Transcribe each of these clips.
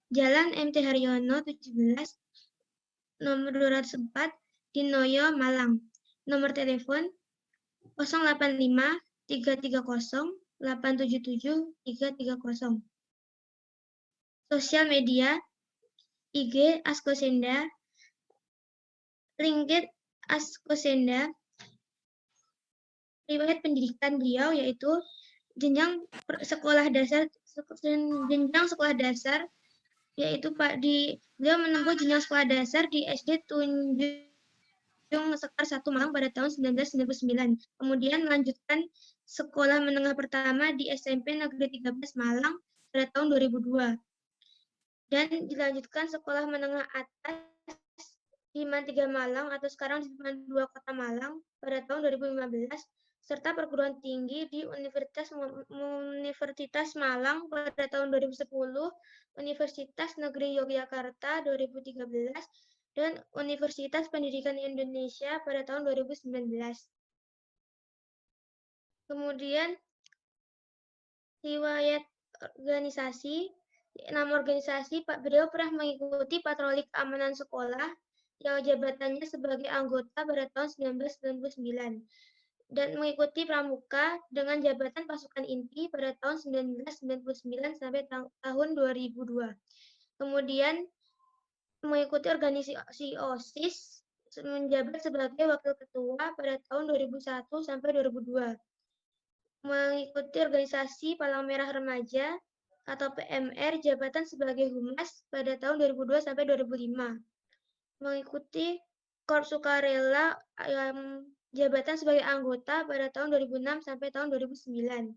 Jalan MT Haryono 17, nomor 204 di Noyo, Malang. Nomor telepon 085 330 877 330. Sosial media IG Askosenda, LinkedIn Askosenda. Riwayat pendidikan beliau yaitu jenjang sekolah dasar yaitu beliau menempuh jenjang sekolah dasar di SD Tunjung Sekar 1 Malang pada tahun 1999. Kemudian melanjutkan sekolah menengah pertama di SMP Negeri 13 Malang pada tahun 2002. Dan dilanjutkan sekolah menengah atas di MAN 3 Malang atau sekarang di MAN 2 Kota Malang pada tahun 2015, serta perguruan tinggi di Universitas Malang pada tahun 2010, Universitas Negeri Yogyakarta 2013, dan Universitas Pendidikan Indonesia pada tahun 2019. Kemudian riwayat organisasi, nama organisasi, beliau pernah mengikuti patroli keamanan sekolah yang jabatannya sebagai anggota pada tahun 1999 dan mengikuti pramuka dengan jabatan pasukan inti pada tahun 1999 sampai tahun 2002. Kemudian mengikuti organisasi OSIS menjabat sebagai wakil ketua pada tahun 2001 sampai 2002. Mengikuti organisasi Palang Merah Remaja atau PMR jabatan sebagai humas pada tahun 2002 sampai 2005. Mengikuti Korps Sukarela jabatan sebagai anggota pada tahun 2006 sampai tahun 2009.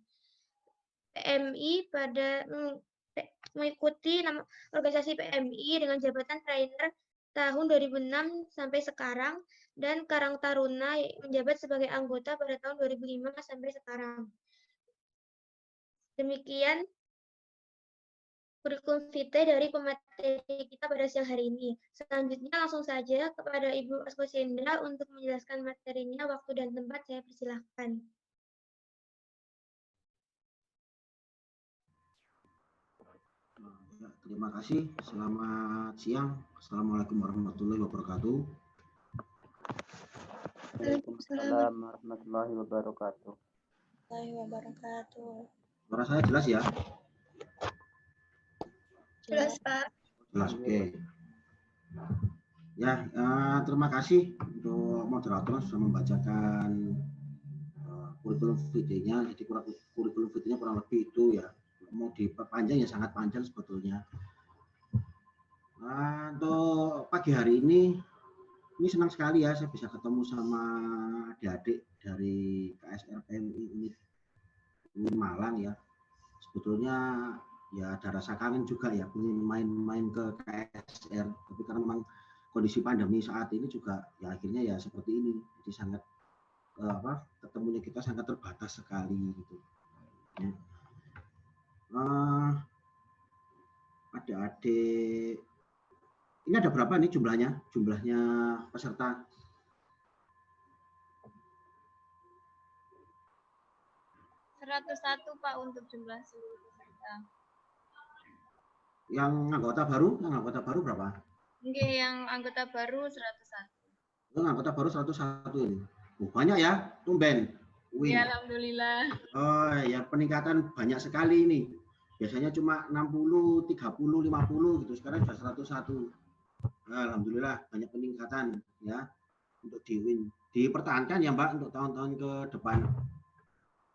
PMI mengikuti organisasi PMI dengan jabatan trainer tahun 2006 sampai sekarang, dan Karang Taruna menjabat sebagai anggota pada tahun 2005 sampai sekarang. Demikian kurikulum vitae dari pemateri kita pada siang hari ini. Selanjutnya langsung saja kepada Ibu Askosenda untuk menjelaskan materinya. Waktu dan tempat saya persilahkan. Terima kasih. Selamat siang. Assalamualaikum warahmatullahi wabarakatuh. Waalaikumsalam warahmatullahi wabarakatuh. Suara saya jelas ya? Jelas, Pak. Jelas, oke. Ya, terima kasih untuk moderator sudah membacakan kurikulum vitae-nya. Jadi kurikulum vitae-nya kurang lebih itu ya. Mau diperpanjang ya sangat panjang sebetulnya. Untuk pagi hari ini senang sekali ya saya bisa ketemu sama adik-adik dari KSR PMI Unit Malang ya. Sebetulnya ya ada rasa kangen juga ya, ingin main-main ke KSR, tapi karena memang kondisi pandemi saat ini juga ya akhirnya ya seperti ini, jadi sangat ketemunya kita sangat terbatas sekali gitu. Adik-adik ini ada berapa nih jumlahnya peserta? Satu Pak untuk jumlah seluruh peserta. Yang anggota baru berapa? Oke, yang anggota baru 101. Yang anggota baru 101 ini. Banyak ya, tumben. Ya, alhamdulillah. Oh ya, peningkatan banyak sekali ini. Biasanya cuma 60, 30, 50 gitu. Sekarang sudah 101. Alhamdulillah banyak peningkatan ya untuk dipertahankan ya Mbak untuk tahun-tahun ke depan.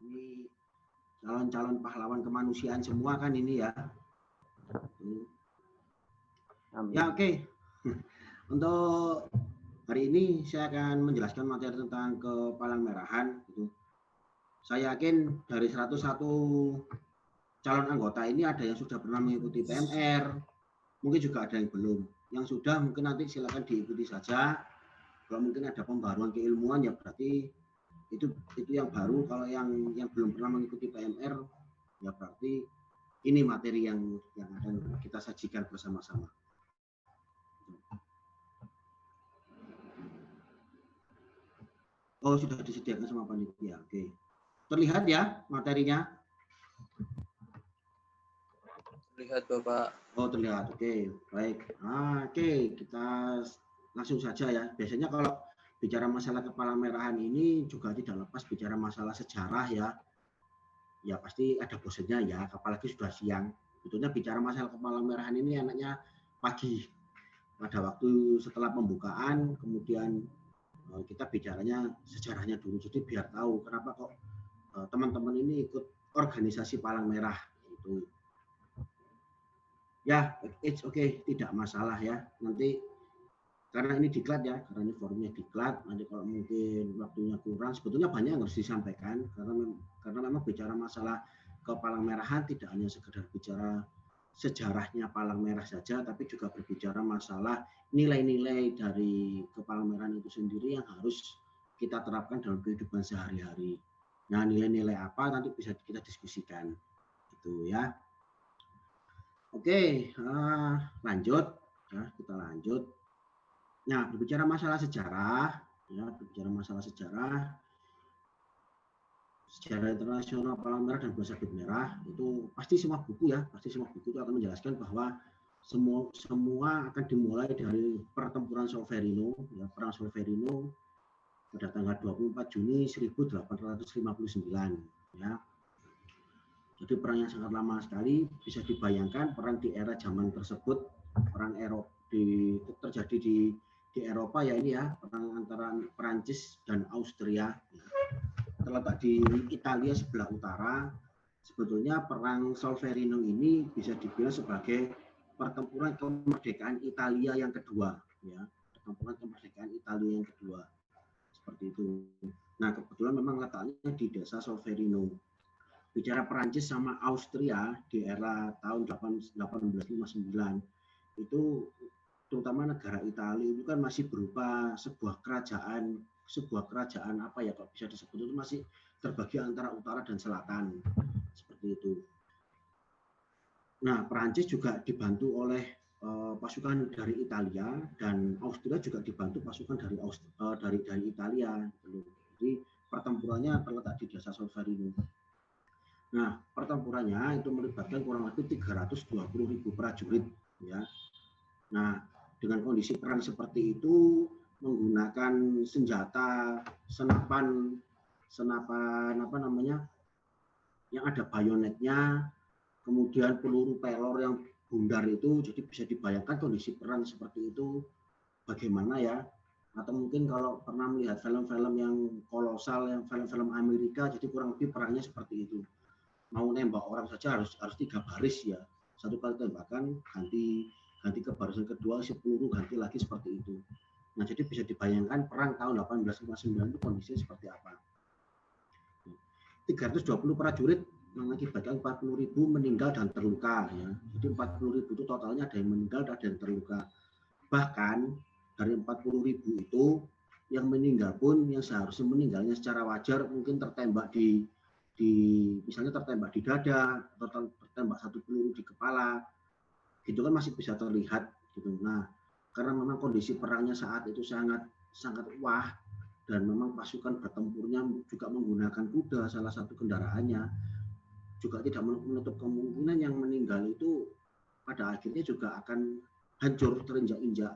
Ini calon-calon pahlawan kemanusiaan semua kan ini ya. Ya oke. Untuk hari ini saya akan menjelaskan materi tentang kepalang merahan gitu. Saya yakin dari 101 calon anggota ini ada yang sudah pernah mengikuti PMR, mungkin juga ada yang belum. Yang sudah mungkin nanti silakan diikuti saja. Kalau mungkin ada pembaruan keilmuan ya berarti itu yang baru. Kalau yang belum pernah mengikuti PMR ya berarti ini materi yang akan kita sajikan bersama-sama. Oh, sudah disediakan sama panitia. Oke. Terlihat ya materinya? Lihat Bapak. Oh, terlihat. Oke, baik. Oke, kita langsung saja ya. Biasanya kalau bicara masalah kepala merahan ini juga tidak lepas bicara masalah sejarah ya. Ya pasti ada bosannya ya, apalagi sudah siang. Sebetulnya bicara masalah kepala merahan ini enaknya pagi. Pada waktu setelah pembukaan, kemudian kita bicaranya sejarahnya dulu. Jadi biar tahu kenapa kok teman-teman ini ikut organisasi Palang Merah itu. Ya, it's okay, tidak masalah ya. Nanti karena ini diklat ya, karena ini forumnya diklat. Nanti kalau mungkin waktunya kurang, sebetulnya banyak yang harus disampaikan karena memang bicara masalah Palang Merahan tidak hanya sekedar bicara sejarahnya Palang Merah saja, tapi juga berbicara masalah nilai-nilai dari Palang Merahan itu sendiri yang harus kita terapkan dalam kehidupan sehari-hari. Nah, nilai-nilai apa nanti bisa kita diskusikan, gitu ya. Oke, lanjut ya, kita lanjut. Nah, berbicara masalah sejarah, ya, berbicara masalah sejarah internasional Palang Merah dan Buah Sabit Merah itu pasti semua buku ya, pasti semua buku itu akan menjelaskan bahwa semua akan dimulai dari pertempuran Solferino, ya, perang Solferino pada tanggal 24 Juni 1859, ya. Jadi perang yang sangat lama sekali, bisa dibayangkan perang di era zaman tersebut, perang Eropa terjadi di Eropa ya ini ya, perang antara Perancis dan Austria. Terletak di Italia sebelah utara. Sebetulnya perang Solferino ini bisa dibilang sebagai pertempuran kemerdekaan Italia yang kedua, ya, pertempuran kemerdekaan Italia yang kedua, seperti itu. Nah, kebetulan memang letaknya di desa Solferino. Bicara Perancis sama Austria di era tahun 1859 itu terutama negara Italia itu kan masih berupa sebuah kerajaan apa ya kalau bisa disebut itu masih terbagi antara utara dan selatan seperti itu. Nah, Perancis juga dibantu oleh pasukan dari Italia dan Austria juga dibantu pasukan dari Italia. Jadi pertempurannya terletak di desa Solferino. Nah, pertempurannya itu melibatkan kurang lebih 320.000 prajurit, ya. Nah, dengan kondisi perang seperti itu, menggunakan senjata senapan apa namanya, yang ada bayonetnya, kemudian peluru pelor yang bundar itu, jadi bisa dibayangkan kondisi perang seperti itu bagaimana ya. Atau mungkin kalau pernah melihat film-film yang kolosal, yang film-film Amerika, jadi kurang lebih perangnya seperti itu. Mau nembak orang saja harus 3 baris ya, satu kali tembakan ganti ke barisan kedua, si peluru ganti lagi seperti itu. Nah, jadi bisa dibayangkan perang tahun 1859 itu kondisinya seperti apa. 320 prajurit mengakibatkan 40.000 meninggal dan terluka ya. Jadi 40.000 itu totalnya ada yang meninggal dan ada yang terluka. Bahkan dari 40.000 itu yang meninggal pun yang seharusnya meninggalnya secara wajar mungkin tertembak misalnya tertembak di dada atau tertembak satu peluru di kepala, gitu kan masih bisa terlihat gitu. Nah, karena memang kondisi perangnya saat itu sangat wah dan memang pasukan bertempurnya juga menggunakan kuda salah satu kendaraannya, juga tidak menutup kemungkinan yang meninggal itu pada akhirnya juga akan hancur terinjak-injak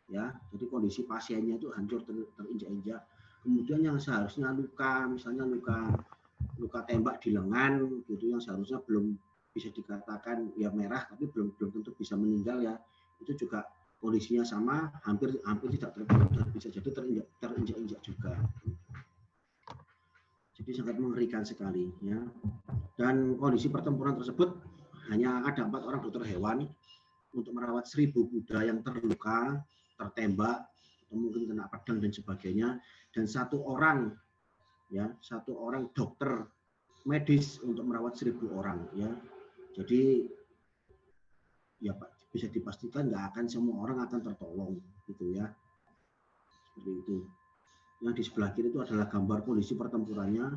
ya. Jadi kondisi pasiennya itu hancur terinjak-injak. Kemudian yang seharusnya luka, misalnya luka tembak di lengan gitu yang seharusnya belum bisa dikatakan ya merah tapi belum tentu bisa meninggal ya, itu juga kondisinya sama, hampir tidak tertolong dan bisa jadi terinjak-injak juga. Jadi sangat mengerikan sekali ya. Dan kondisi pertempuran tersebut hanya ada 4 orang dokter hewan untuk merawat 1.000 kuda yang terluka, tertembak atau mungkin kena pedang dan sebagainya, dan 1 orang dokter medis untuk merawat 1.000 orang ya. Jadi ya Pak, bisa dipastikan nggak akan semua orang akan tertolong gitu ya. Seperti itu. Yang di sebelah kiri itu adalah gambar kondisi pertempurannya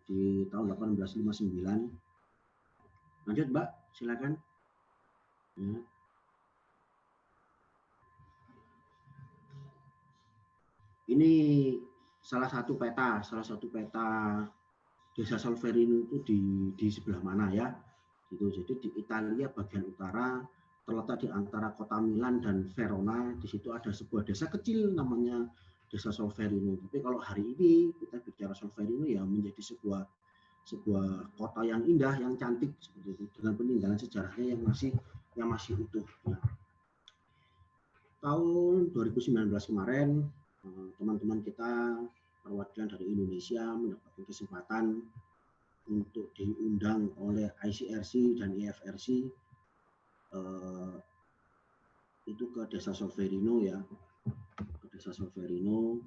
di tahun 1859. Lanjut Mbak, silakan. Ya. Ini salah satu peta desa Solferino itu di sebelah mana ya. Gitu. Jadi di Italia bagian utara, terletak di antara kota Milan dan Verona, di situ ada sebuah desa kecil namanya Desa Solferino. Tapi kalau hari ini kita bicara Solferino ya menjadi sebuah kota yang indah, yang cantik seperti itu, dengan peninggalan sejarahnya yang masih utuh. Ya. Tahun 2019 kemarin, teman-teman kita perwakilan dari Indonesia mendapatkan kesempatan untuk diundang oleh ICRC dan IFRC itu ke Desa Solferino ya, ke Desa Solferino.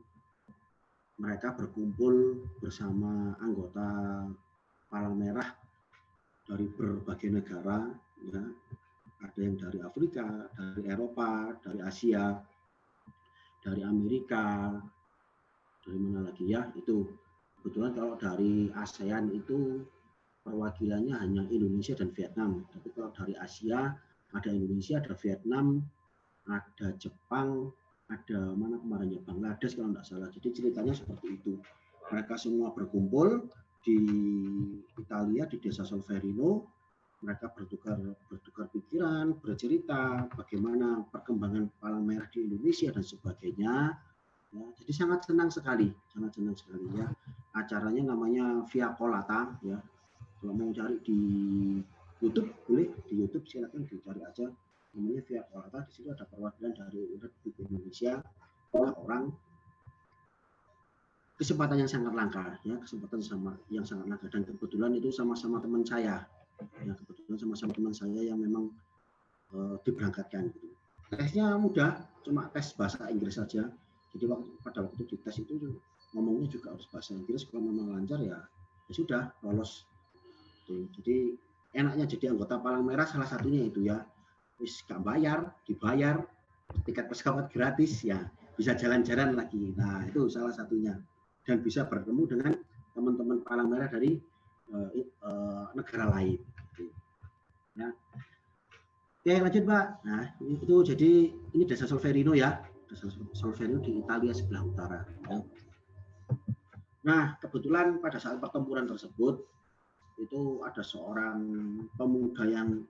Mereka berkumpul bersama anggota Palang Merah dari berbagai negara, ya. Ada yang dari Afrika, dari Eropa, dari Asia, dari Amerika, dari mana lagi ya, itu kebetulan kalau dari ASEAN itu perwakilannya hanya Indonesia dan Vietnam. Tapi kalau dari Asia ada Indonesia, ada Vietnam, ada Jepang, ada mana kemarin ya, Bangladesh kalau tidak salah. Jadi ceritanya seperti itu. Mereka semua berkumpul di Italia di Desa Solferino. Mereka bertukar pikiran, bercerita bagaimana perkembangan Palang Merah di Indonesia dan sebagainya. Ya, jadi sangat senang sekali ya. Acaranya namanya Via Colata ya. Kalau mau cari di YouTube boleh, di YouTube silakan dicari aja namanya Via Colata. Di situ ada perwakilan dari Republik Indonesia, orang kesempatan yang sangat langka ya, yang sangat langka, dan kebetulan itu sama-sama teman saya ya, yang memang diberangkatkan gitu. Tesnya mudah, cuma tes bahasa Inggris saja. Jadi pada waktu di tes itu ngomongnya juga harus bahasa Inggris. Kalau memang lancar ya sudah lolos. Jadi enaknya jadi anggota Palang Merah salah satunya itu ya, wis gak bayar, dibayar, tiket pesawat gratis ya, bisa jalan-jalan lagi. Nah itu salah satunya, dan bisa bertemu dengan teman-teman Palang Merah dari negara lain. Ya. Oke lanjut Pak. Nah itu jadi ini Desa Solferino ya, Desa Solferino di Italia sebelah utara. Ya. Nah kebetulan pada saat pertempuran tersebut itu ada seorang pemuda yang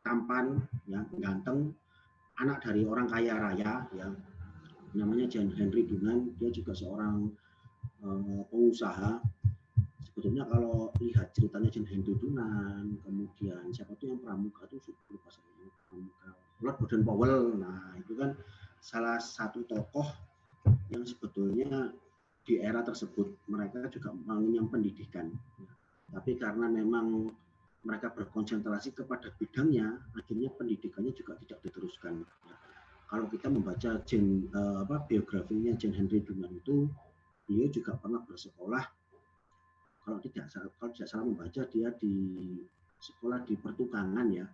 tampan, yang ganteng, anak dari orang kaya raya, ya, namanya John Henry Dunant. Dia juga seorang pengusaha. Sebetulnya kalau lihat ceritanya John Henry Dunant, kemudian siapa tuh yang pramuka itu lupa saya, pramuka, Lord Baden-Powell. Nah itu kan salah satu tokoh yang sebetulnya di era tersebut mereka juga mengenyam pendidikan. Tapi karena memang mereka berkonsentrasi kepada bidangnya, akhirnya pendidikannya juga tidak diteruskan. Kalau kita membaca biografinya John Henry Dunant itu, dia juga pernah bersekolah. Kalau tidak salah membaca, dia di sekolah di pertukangan ya,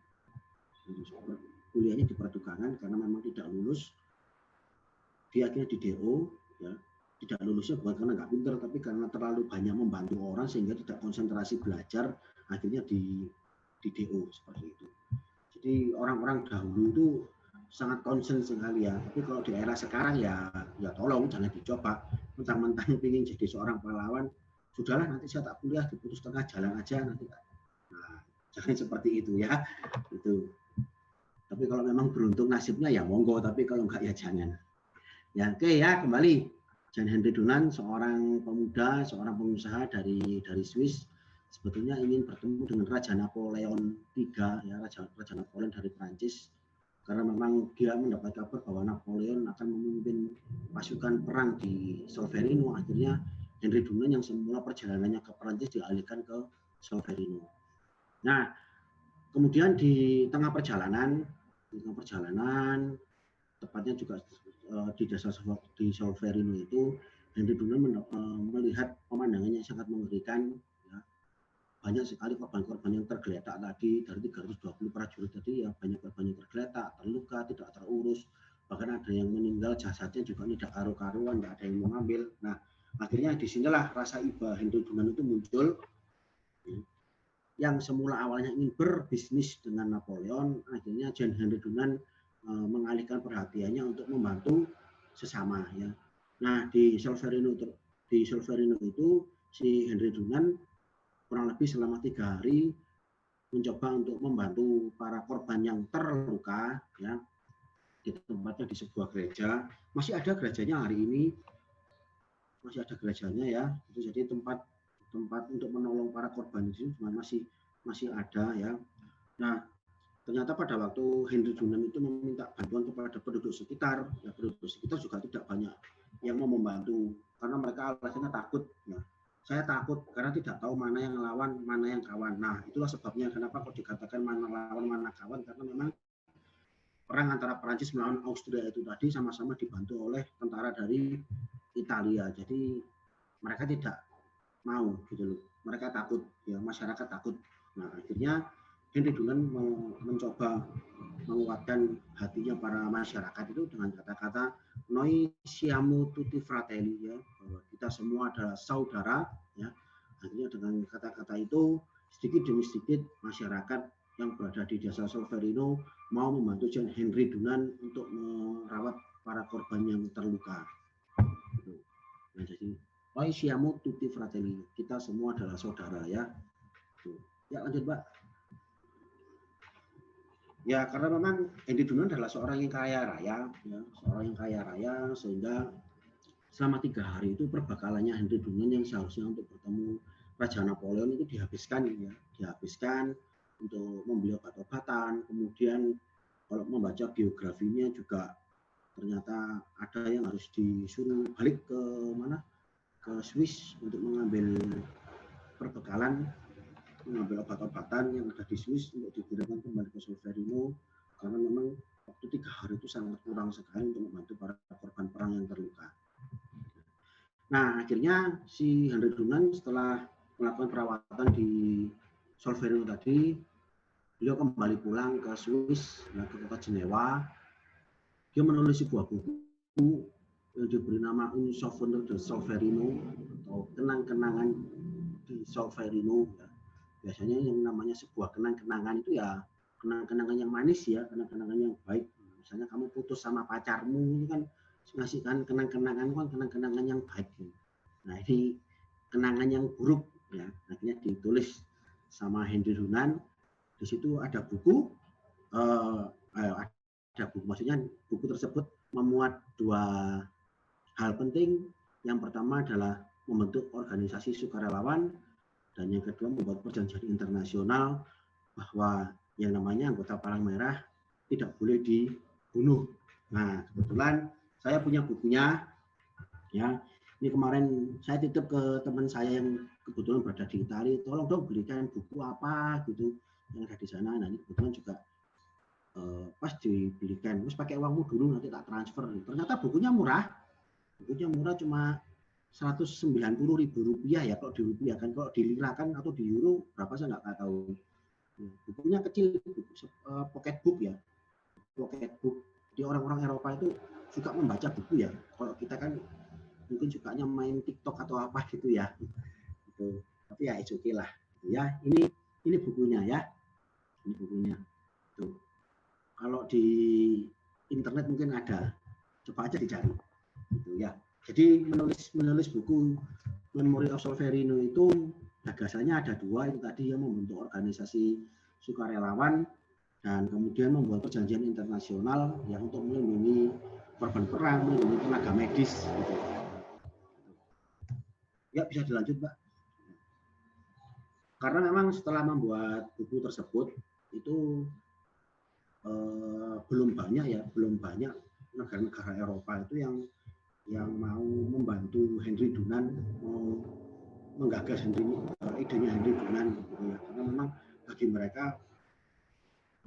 kuliahnya di pertukangan karena memang tidak lulus. Dia akhirnya di DO ya. Tidak lulusnya bukan karena nggak pintar, tapi karena terlalu banyak membantu orang sehingga tidak konsentrasi belajar, akhirnya di DO seperti itu. Jadi orang-orang dahulu itu sangat concern sekali ya. Tapi kalau di era sekarang ya tolong jangan dicoba. Mentang-mentang ingin jadi seorang pahlawan, sudahlah nanti saya tak kuliah, diputus tengah jalan aja nanti. Nah, jangan seperti itu ya. Itu. Tapi kalau memang beruntung nasibnya ya monggo, tapi kalau enggak ya jangan. Ya oke ya, kembali. John Henry Dunant, seorang pemuda, seorang pengusaha dari Swiss, sebetulnya ingin bertemu dengan Raja Napoleon III, ya, Raja Napoleon dari Prancis, karena memang dia mendapat kabar bahwa Napoleon akan memimpin pasukan perang di Solferino. Akhirnya Henry Dunant yang semula perjalanannya ke Prancis dialihkan ke Solferino. Nah, kemudian di tengah perjalanan, tepatnya juga di Desa di Solferino itu, Henry Dunant melihat pemandangannya sangat mengerikan. Ya. Banyak sekali korban-korban yang tergeletak tadi, dari 320 prajurit tadi ya, banyak korban yang tergeletak, terluka, tidak terurus, bahkan ada yang meninggal, jasadnya juga tidak karu-karuan, tidak ada yang mengambil. Nah, akhirnya disinilah rasa iba Henry Dunant itu muncul. Yang semula awalnya ingin berbisnis dengan Napoleon, akhirnya John Henry Dunant mengalihkan perhatiannya untuk membantu sesama ya. Nah di Solferino itu si Henry Dunant kurang lebih selama 3 hari mencoba untuk membantu para korban yang terluka, ya, di tempatnya di sebuah gereja. Masih ada gerejanya hari ini, masih ada gerejanya ya. Itu jadi tempat untuk menolong para korban itu masih ada ya. Nah, ternyata pada waktu Henry Dunant itu meminta bantuan kepada penduduk sekitar, ya penduduk sekitar juga tidak banyak yang mau membantu karena mereka alasannya takut. Ya. Saya takut karena tidak tahu mana yang lawan, mana yang kawan. Nah, itulah sebabnya kenapa kok dikatakan mana lawan, mana kawan, karena memang perang antara Perancis melawan Austria itu tadi sama-sama dibantu oleh tentara dari Italia. Jadi mereka tidak mau gitu loh. Mereka takut, ya masyarakat takut. Nah, akhirnya Henry Dunant mencoba menguatkan hatinya para masyarakat itu dengan kata-kata noi siamo tutti fratelli, ya, bahwa kita semua adalah saudara, ya. Akhirnya dengan kata-kata itu sedikit demi sedikit masyarakat yang berada di desa Solferino mau membantu Henry Dunant untuk merawat para korban yang terluka. Nah, jadi noi siamo tutti fratelli, kita semua adalah saudara, ya. Ya, lanjut, Pak. Ya, karena memang Henry Dunant adalah seorang yang kaya raya, ya, seorang yang kaya raya, sehingga selama 3 hari itu perbekalannya Henry Dunant yang seharusnya untuk bertemu Raja Napoleon itu dihabiskan, ya, dihabiskan untuk membeli obat-obatan. Kemudian kalau membaca biografinya juga ternyata ada yang harus disuruh balik ke mana, ke Swiss untuk mengambil perbekalan, mengambil obat-obatan yang ada di Swiss untuk dikirimkan kembali ke Solferino karena memang waktu 3 hari itu sangat kurang sekali untuk membantu para korban perang yang terluka. Nah, akhirnya si Henry Dunant setelah melakukan perawatan di Solferino tadi, beliau kembali pulang ke Swiss, ke kota Jenewa. Dia menulis sebuah buku yang diberi nama Un Souvenir de Solferino atau kenang-kenangan di Solferino. Ya. Biasanya yang namanya sebuah kenang-kenangan itu ya kenang-kenangan yang manis, ya, kenang-kenangan yang baik. Misalnya kamu putus sama pacarmu, itu kan ngasihkan kenang-kenangan, kan kenang-kenangan yang baik. Nah, ini kenangan yang buruk, ya. Akhirnya ditulis sama Henry Dunant. Di situ ada buku, maksudnya buku tersebut memuat 2 hal penting. Yang pertama adalah membentuk organisasi sukarelawan, dan yang kedua membuat perjanjian internasional bahwa yang namanya anggota Palang Merah tidak boleh dibunuh. Nah, kebetulan saya punya bukunya, ya. Ini kemarin saya titip ke teman saya yang kebetulan berada di Italia, tolong dong belikan buku apa gitu yang ada di sana. Nah, ini kebetulan juga pas dibelikan, terus pakai uangmu dulu nanti tak transfer. Ternyata bukunya murah cuma Rp190.000 ya kalau dirupiahkan. Kalau dilirakan atau di euro berapa saya nggak tahu. Bukunya kecil, pocket book, ya, pocket book. Di orang-orang Eropa itu suka membaca buku, ya. Kalau kita kan mungkin sukanya main TikTok atau apa gitu, ya. Gitu. Tapi ya it's okay lah. Ya, ini bukunya, ya. Ini bukunya. Tuh. Kalau di internet mungkin ada. Coba aja dicari. Gitu, ya. Jadi menulis buku Memory of Solferino itu gagasannya ada 2, itu tadi yang membentuk organisasi sukarelawan dan kemudian membuat perjanjian internasional yang untuk melindungi korban perang, melindungi tenaga medis. Gitu. Ya, bisa dilanjut, Pak. Karena memang setelah membuat buku tersebut itu belum banyak negara-negara Eropa itu yang mau membantu Henry Dunant, mau menggagas idenya Henry Dunant, gitu, ya. Karena memang bagi mereka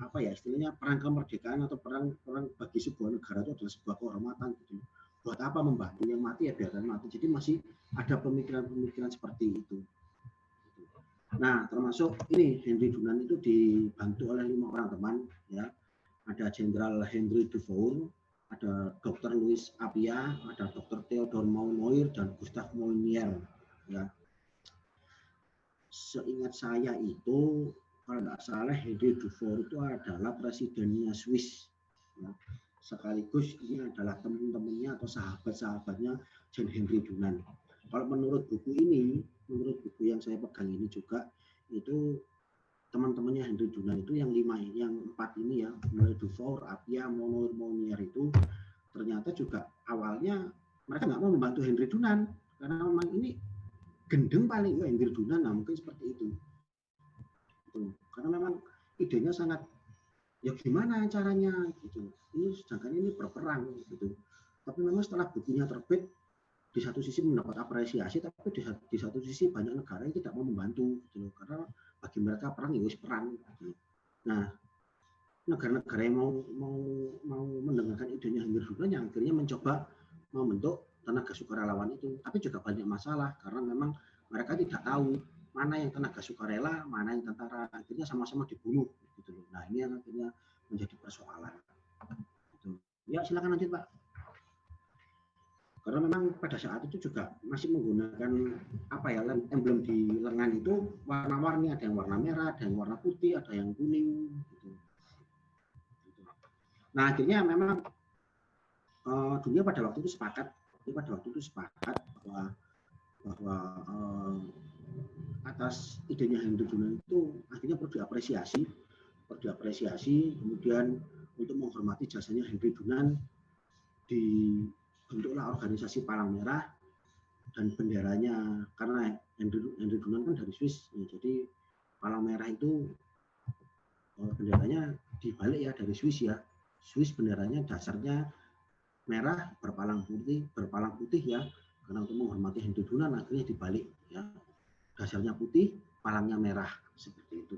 apa ya istilahnya perang kemerdekaan atau perang bagi sebuah negara itu adalah sebuah kehormatan, gitu. Buat apa membantu, yang mati ya biarkan mati. Jadi masih ada pemikiran-pemikiran seperti itu. Nah, termasuk ini Henry Dunant itu dibantu oleh 5 orang teman, ya. Ada Jenderal Henry Dufour, ada Dr. Louis Appia, ada Dr. Theodore Monnoyer, dan Gustave Mounier, ya. Seingat saya itu kalau nggak salah Henry Dufour itu adalah presidennya Swiss, ya. Sekaligus ini adalah teman-temannya atau sahabat-sahabatnya John Henry Dunant. Kalau menurut buku yang saya pegang ini juga itu teman-temannya Henry Dunant itu yang 4 ini ya, mulai Dufour, Appia, Monnier itu ternyata juga awalnya mereka nggak mau membantu Henry Dunant karena memang ini gendeng paling ya Henry Dunant, nah mungkin seperti itu. Karena memang idenya sangat ya gimana caranya gitu. Ini sedangkan ini berperang gitu. Tapi memang setelah bukunya terbit di satu sisi mendapat apresiasi, tapi di satu sisi banyak negara yang tidak mau membantu gitu. Karena bagi mereka perang ya wis perang gitu. Nah, negara-negara yang mau mendengarkan idenya Henry Dunant yang akhirnya mencoba membentuk tenaga sukarelawan itu, tapi juga banyak masalah karena memang mereka tidak tahu mana yang tenaga sukarela, mana yang tentara, akhirnya sama-sama dibunuh gitu loh. Nah, ini yang akhirnya menjadi persoalan. Gitu. Ya, silakan lanjut, Pak. Karena memang pada saat itu juga masih menggunakan apa ya, emblem di lengan itu warna-warni, ada yang warna merah, ada yang warna putih, ada yang kuning gitu. Nah, akhirnya memang dunia pada waktu itu sepakat bahwa atas idenya Henry Dunant itu akhirnya perlu diapresiasi, kemudian untuk menghormati jasanya Henry Dunant dibentuklah organisasi Palang Merah dan benderanya, karena Henry Dunant kan dari Swiss, ya, jadi Palang Merah itu benderanya dibalik ya dari Swiss ya. Swiss benderanya dasarnya merah berpalang putih ya, karena untuk menghormati Henry Dunant akhirnya dibalik ya, dasarnya putih palangnya merah seperti itu.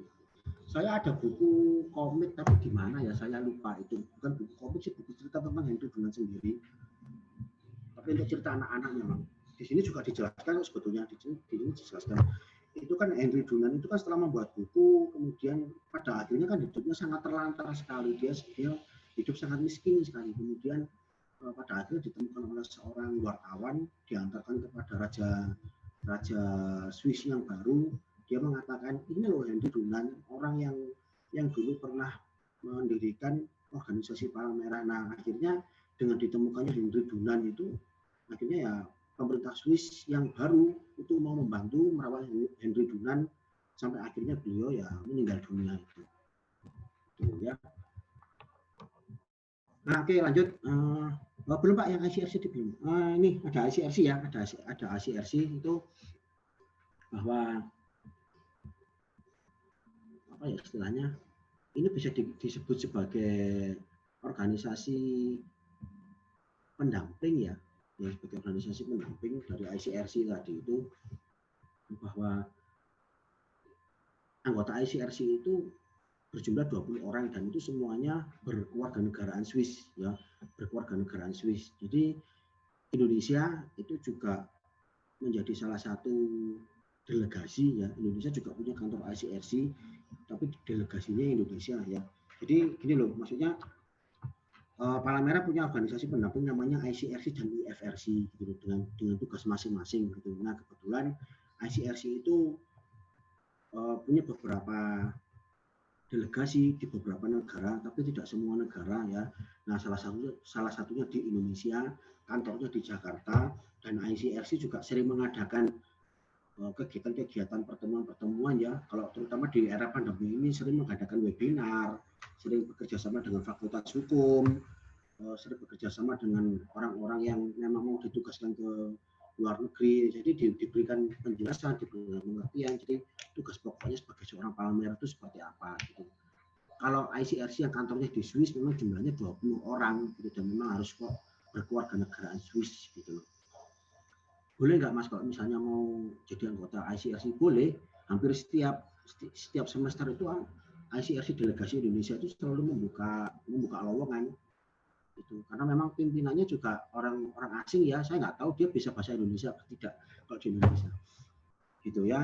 Saya ada buku komik tapi di mana ya saya lupa, itu bukan buku komik sih, buku cerita tentang Henry Dunant sendiri, tapi untuk cerita anak-anak memang di sini juga dijelaskan sebetulnya, di sini dijelaskan itu kan Henry Dunant itu kan setelah membuat buku kemudian pada akhirnya kan hidupnya sangat terlantar sekali, dia hidup sangat miskin sekali, kemudian pada akhirnya ditemukan oleh seorang wartawan, diantarkan kepada raja Swiss yang baru. Dia mengatakan, ini loh Henry Dunant, orang yang dulu pernah mendirikan organisasi Palang Merah. Nah, akhirnya dengan ditemukannya Henry Dunant itu, akhirnya ya pemerintah Swiss yang baru itu mau membantu merawat Henry Dunant sampai akhirnya beliau ya meninggal dunia itu ya. Nah, oke lanjut. Belum Pak, yang ICRC belum. Ini ada ICRC ya, ada ICRC itu bahwa apa ya istilahnya, ini bisa disebut sebagai organisasi pendamping ya, sebagai organisasi pendamping dari ICRC tadi itu, bahwa anggota ICRC itu berjumlah 20 orang dan itu semuanya berkewarganegaraan Swiss ya, berkewarganegaraan Swiss. Jadi Indonesia itu juga menjadi salah satu delegasi ya. Indonesia juga punya kantor ICRC tapi delegasinya Indonesia ya. Jadi gini loh, maksudnya Palang Merah punya organisasi pendamping namanya ICRC dan IFRC gitu, dengan tugas masing-masing gitu. Nah, kebetulan ICRC itu punya beberapa delegasi di beberapa negara, tapi tidak semua negara ya. Nah, salah satunya di Indonesia, kantornya di Jakarta, dan ICRC juga sering mengadakan kegiatan-kegiatan pertemuan-pertemuan ya. Kalau terutama di era pandemi ini sering mengadakan webinar, sering bekerja sama dengan Fakultas Hukum, sering bekerja sama dengan orang-orang yang memang mau ditugaskan ke luar negeri, jadi diberikan penjelasan, diberikan pengertian. Jadi tugas pokoknya sebagai seorang Palang Merah itu seperti apa gitu. Kalau ICRC yang kantornya di Swiss memang jumlahnya 20 orang gitu, dan memang harus kok berkewarganegaraan Swiss gitu. Boleh nggak Mas kalau misalnya mau jadi anggota ICRC? Boleh. Hampir setiap semester itu ICRC delegasi Indonesia itu selalu membuka lowongan. Itu karena memang pimpinannya juga orang asing ya, saya nggak tahu dia bisa bahasa Indonesia atau tidak kalau di Indonesia gitu ya.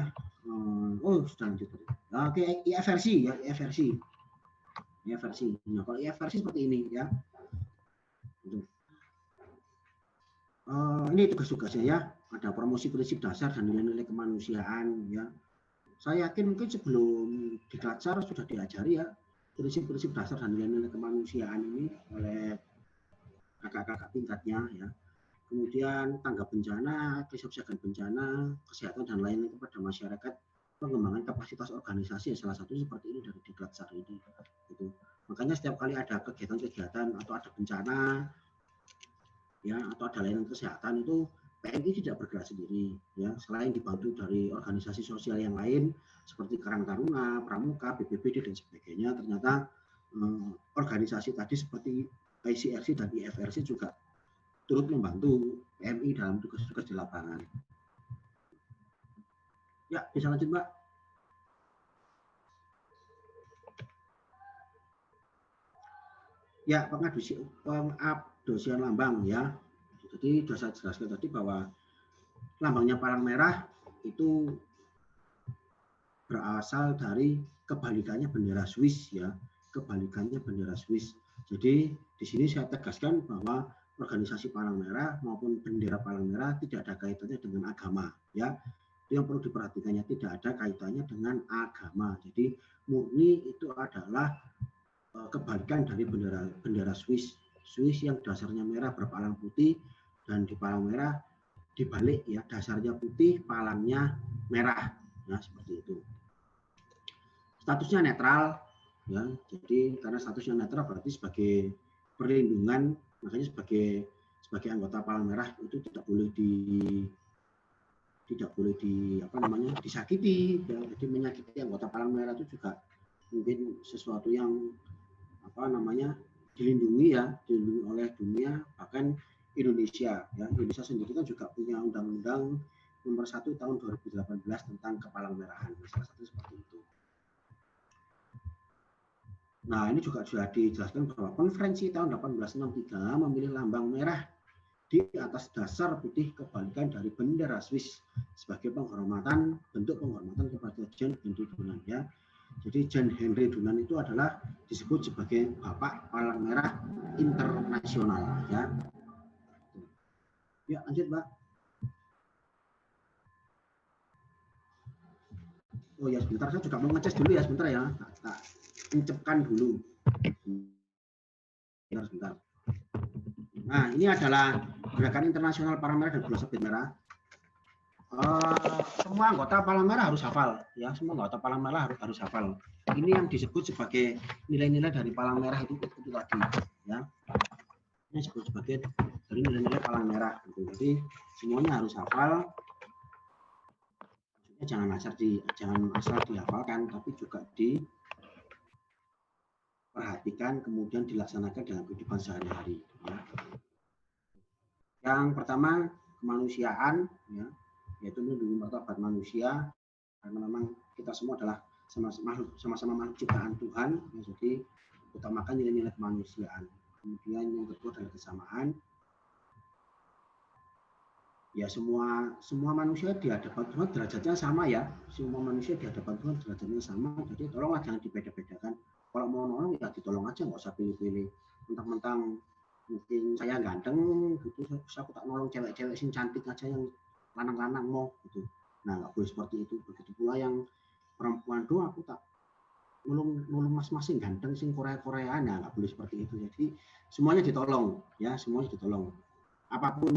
Sudah lanjut. Oke, IFRC ya, IFRC. Nah, kalau IFRC seperti ini ya. Ini tugas-tugasnya ya, ada promosi prinsip dasar dan nilai-nilai kemanusiaan ya. Saya yakin mungkin sebelum di Klatsar sudah diajari ya prinsip-prinsip dasar dan nilai-nilai kemanusiaan ini oleh kakak-kakak tingkatnya ya. Kemudian tanggap bencana, kesiapsiagaan bencana, kesehatan dan lain-lain kepada masyarakat pengembangan kapasitas organisasi, salah satu seperti ini dari Diklat SAR ini. Gitu. Makanya setiap kali ada kegiatan-kegiatan atau ada bencana, ya atau ada layanan kesehatan itu PMI tidak bergerak sendiri, ya selain dibantu dari organisasi sosial yang lain seperti Karang Taruna, Pramuka, BPBD dan sebagainya. Ternyata organisasi tadi seperti ICRC dan IFRC juga turut membantu PMI dalam tugas-tugas di lapangan. Ya, bisa lanjut, Mbak. Ya, pengabdosian lambang ya. Jadi sudah saya jelaskan tadi bahwa lambangnya palang merah itu berasal dari kebalikannya bendera Swiss ya, kebalikannya bendera Swiss. Jadi di sini saya tegaskan bahwa organisasi palang merah maupun bendera palang merah tidak ada kaitannya dengan agama ya. Itu yang perlu diperhatikannya, tidak ada kaitannya dengan agama. Jadi murni itu adalah kebalikan dari bendera Swiss yang dasarnya merah berpalang putih, dan di palang merah dibalik ya, dasarnya putih palangnya merah ya, seperti itu. Statusnya netral ya, jadi karena statusnya netral berarti sebagai perlindungan, makanya sebagai anggota palang merah itu tidak boleh disakiti ya. Jadi menyakiti anggota palang merah itu juga mungkin sesuatu yang dilindungi oleh dunia, bahkan Indonesia ya. Indonesia sendiri kan juga punya undang-undang nomor 1 tahun 2018 tentang kepalang merahan, salah satu seperti itu. Nah, ini juga sudah dijelaskan bahwa konferensi tahun 1863 memilih lambang merah di atas dasar putih kebalikan dari bendera Swiss sebagai bentuk penghormatan kepada Jan Henry Dunant ya. Jadi Jan Henry Dunant itu adalah disebut sebagai Bapak Palang Merah Internasional ya. Ya, lanjut, Mbak. Oh ya, sebentar, saya juga mau ngecas dulu ya, sebentar ya. Tak encapkan dulu. Sebentar. Nah, ini adalah Gerakan Internasional Palang Merah dan Bola Sabit Merah. Semua anggota Palang Merah harus hafal ya, semua anggota Palang Merah harus hafal. Ini yang disebut sebagai nilai-nilai dari Palang Merah itu tadi ya. Ini disebut sebagai dari nilai-nilai Palang Merah gitu. Jadi semuanya harus hafal. Maksudnya jangan asal dihafalkan, tapi juga diperhatikan kemudian dilaksanakan dalam kehidupan sehari-hari ya. Yang pertama kemanusiaan ya, yaitu melindungi martabat manusia, karena memang kita semua adalah sama-sama makhluk ciptaan Tuhan ya, jadi utamakan nilai-nilai kemanusiaan. Kemudian yang kedua adalah kesamaan ya, semua manusia di hadapan Tuhan derajatnya sama ya, semua manusia di hadapan Tuhan derajatnya sama, jadi tolonglah jangan dibeda-bedakan. Kalau mau nolong ya ditolong aja, nggak usah pilih-pilih mentang-mentang mungkin saya ganteng gitu, saya tak nolong cewek-cewek sing cantik aja, yang lanang-lanang mau gitu. Nah, nggak boleh seperti itu. Begitu pula yang perempuan doang aku tak nolong mas-mas sing ganteng sing Korea-Koreaan, ya nggak boleh seperti itu. Jadi semuanya ditolong ya, semuanya ditolong. Apapun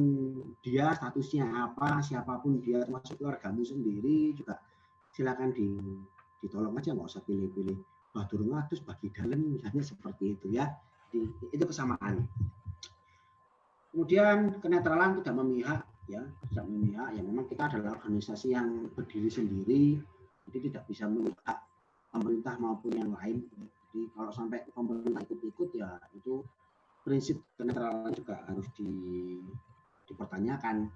dia statusnya apa, siapapun dia, termasuk keluargamu sendiri juga silakan ditolong aja, nggak usah pilih-pilih. Durung atus bagi dalem misalnya seperti itu ya. Itu kesamaan. Kemudian kenetralan, tidak memihak ya, tidak memihak ya, memang kita adalah organisasi yang berdiri sendiri, jadi tidak bisa memihak pemerintah maupun yang lain. Jadi kalau sampai pemerintah ikut-ikut ya itu prinsip kenetralan juga harus dipertanyakan.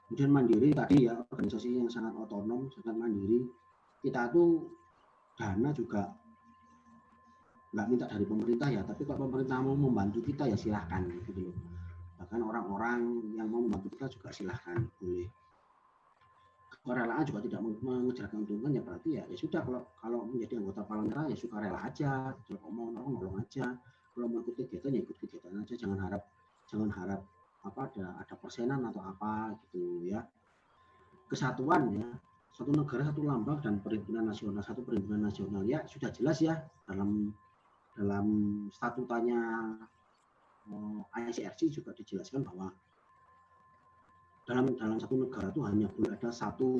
Kemudian mandiri tadi ya, organisasi yang sangat otonom, sangat mandiri. Kita tuh dana juga nggak minta dari pemerintah ya, tapi kalau pemerintah mau membantu kita ya silahkan gitu loh. Bahkan orang-orang yang mau membantu kita juga silahkan, boleh. Kerelaan juga tidak mengejar keuntungan ya, berarti ya sudah, kalau menjadi anggota Palang Merah ya suka rela aja, kalau mau nolong aja, kalau mau ikut kegiatan ya ikut kegiatan aja, jangan harap apa ada persenan atau apa gitu ya. Kesatuan ya, satu negara satu lambang dan perhimpunan nasional ya sudah jelas ya dalam statutanya ICRC juga dijelaskan bahwa dalam satu negara itu hanya boleh ada satu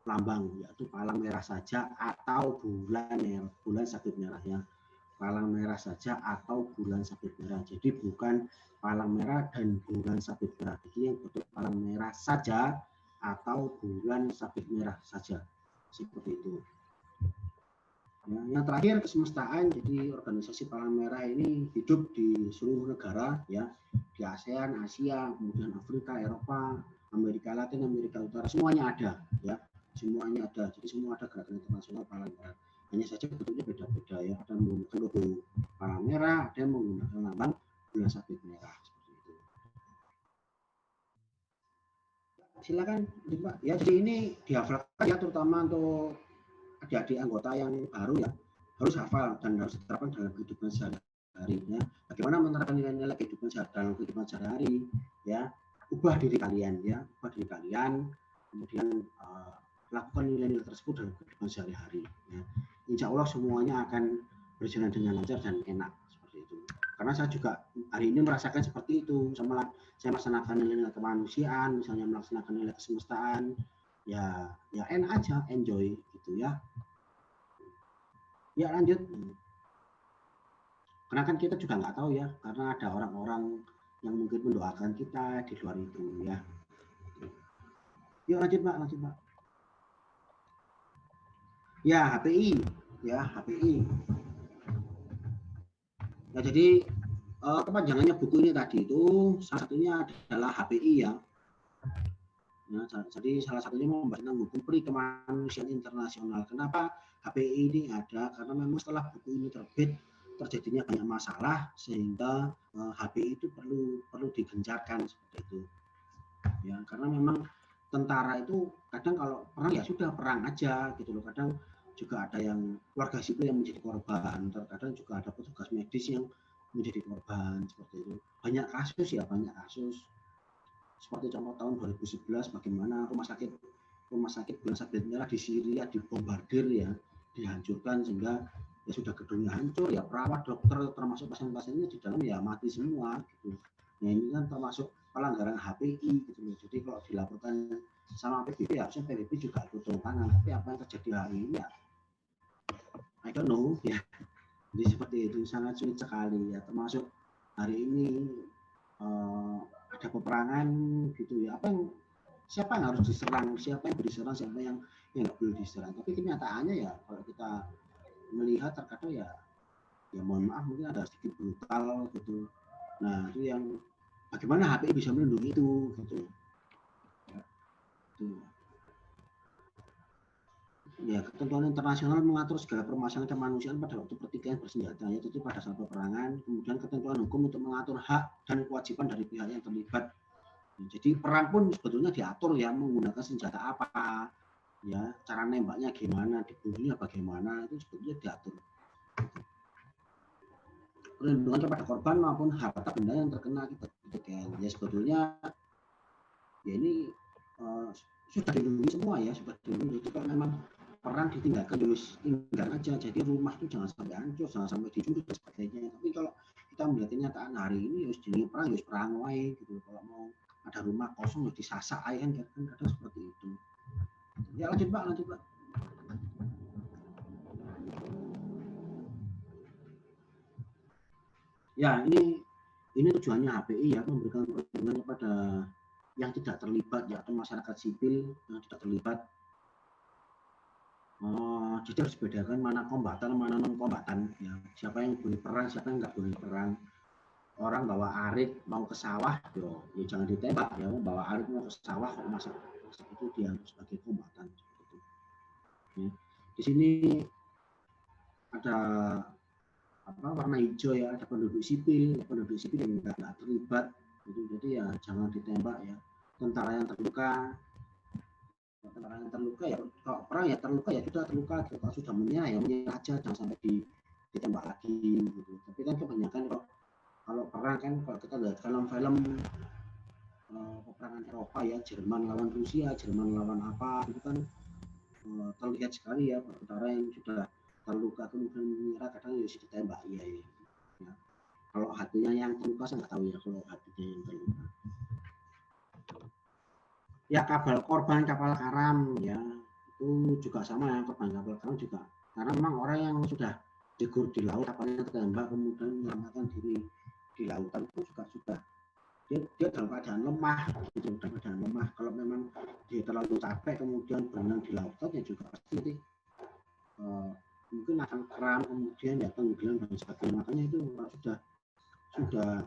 lambang, yaitu palang merah saja atau bulan sabit merah ya. Palang merah saja atau bulan sabit merah. Jadi bukan palang merah dan bulan sabit merah. Jadi yang bentuk palang merah saja atau bulan sabit merah saja. Seperti itu. Ya, yang terakhir kesemestaan. Jadi organisasi palang merah ini hidup di seluruh negara ya, di ASEAN, Asia, kemudian Afrika, Eropa, Amerika Latin, Amerika Utara, semuanya ada ya. Semuanya ada. Jadi semua ada gerakan internasional palang merah. Hanya saja bentuknya beda-beda ya. Ada yang menggunakan logo palang merah, ada yang menggunakan lambang bulan sabit merah seperti itu. Silakan, Pak. Ya, jadi ini dihafalkan ya, terutama untuk adik-adik anggota yang baru ya, harus hafal dan harus diterapkan dalam kehidupan sehari-hari ya. Bagaimana menerapkan nilai-nilai kehidupan dalam kehidupan sehari-hari ya, ubah diri kalian ya, ubah diri kalian, kemudian lakukan nilai-nilai tersebut dalam kehidupan sehari-hari ya. Insya Allah semuanya akan berjalan dengan lancar dan enak seperti itu. Karena saya juga hari ini merasakan seperti itu. Saya melaksanakan nilai-nilai kemanusiaan, misalnya melaksanakan nilai kesemestaan, ya enak aja, enjoy gitu ya. Ya lanjut. Karena kan kita juga nggak tahu ya, karena ada orang-orang yang mungkin mendoakan kita di luar itu ya. Yuk lanjut Pak, lanjut Pak. Ya, HPI. Ya, HPI. Ya, jadi kepanjangannya buku ini tadi itu salah satunya adalah HPI ya. Ya, jadi salah satunya membahas tentang hukum peri kemanusiaan internasional. Kenapa HPI ini ada? Karena memang setelah buku ini terbit terjadinya banyak masalah sehingga HPI itu perlu digencarkan seperti itu. Ya, karena memang tentara itu kadang kalau perang ya sudah perang aja gitu loh. Kadang juga ada yang warga sipil yang menjadi korban, terkadang juga ada petugas medis yang menjadi korban seperti itu. Banyak kasus ya, banyak kasus. Seperti contoh tahun 2011 bagaimana rumah sakit bulan sabit merah di Syria dibombardir ya, dihancurkan sehingga ya sudah gedungnya hancur ya, perawat, dokter termasuk pasien-pasiennya di dalam ya mati semua gitu. Nah ini kan termasuk pelanggaran HPI gitu loh. Jadi kalau dilaporkan sama PBB harusnya PBB juga ikut turun tangan. Tapi apa yang terjadi hari ini ya I don't know ya. Jadi seperti itu sangat sulit sekali ya. Termasuk hari ini ada peperangan gitu ya. Siapa yang harus diserang, siapa yang diserang, siapa yang nggak boleh diserang. Tapi kenyataannya ya kalau kita melihat terkadang ya mohon maaf mungkin ada sedikit brutal gitu. Nah itu yang bagaimana HPI bisa melindungi itu gitu. Ya, itu. Ya, ketentuan internasional mengatur segala permasalahan kemanusiaan pada waktu pertikaian bersenjata, yaitu pada saat peperangan. Kemudian ketentuan hukum untuk mengatur hak dan kewajiban dari pihak yang terlibat. Jadi perang pun sebetulnya diatur ya, menggunakan senjata apa, ya cara nembaknya gimana, dibunuhnya bagaimana, itu sebetulnya diatur. Perlindungan kepada korban maupun harta benda yang terkena akibat pertikaian. Ya sebetulnya ya ini sudah dilindungi semua ya, sudah dilindungi. Jadi kalau memang perang ditinggalkan tinggal aja, jadi rumah itu jangan sampai hancur, jangan sampai dicuri dan sebagainya. Tapi kalau kita melihat kenyataan hari ini harus jenis perang, harus perang wae gitu. Kalau mau ada rumah kosong harus disasak aja kan kadang seperti itu. Ya lanjut Pak, lanjut Pak. Ya ini tujuannya HPI ya, memberikan perlindungan kepada yang tidak terlibat ya, atau masyarakat sipil yang tidak terlibat. Jadi harus bedakan mana kombatan, mana non kombatan. Ya. Siapa yang boleh perang, siapa yang nggak boleh perang. Orang bawa arit mau ke sawah, ya jangan ditembak. Ya, bawa arit mau ke sawah, kok masak itu dia sebagai kombatan. Ya. Di sini ada warna hijau ya, ada penduduk sipil yang nggak terlibat. Jadi ya jangan ditembak ya. Tentara yang terluka ya, kalau perang ya terluka ya sudah terluka, kalau sudah menyerah ya menyerah aja, jangan sampai ditembak lagi gitu. Tapi kan kebanyakan kalau perang kan kalau kita lihat film-film peperangan Eropa ya, Jerman lawan Rusia, Jerman lawan apa itu kan terlihat sekali ya tentara yang sudah terluka kemudian menyerah kadang ya ditembak ya. Kalau hatinya yang terluka saya nggak tahu ya, kalau hatinya yang terluka. Ya kapal korban kapal karam ya, itu juga sama, korban kapal karam juga karena memang orang yang sudah gugur di laut, kapalnya tertembak kemudian menyelamatkan diri di lautan itu juga sudah dia dalam keadaan lemah, gitu, dalam keadaan lemah. Kalau memang dia terlalu capek kemudian berenang di lautan ya juga pasti mungkin akan kram, kemudian ya tenggelam dan sebagainya. Makanya itu sudah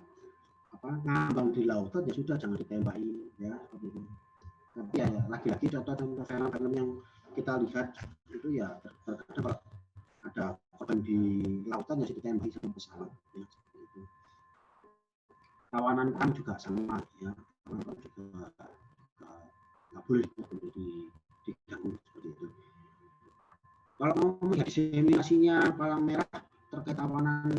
ngambang di lautan ya sudah, jangan ditembaki ya seperti itu. Tapi ya lagi-lagi contoh film-film yang kita lihat itu ya terkadang kalau ada korban di lautan ya ditembaki sama pesawat ya seperti itu. Tawanan perang juga sama ya, juga nggak boleh diganggu seperti itu. Kalau mau melihat diseminasinya palang merah terkait tawanan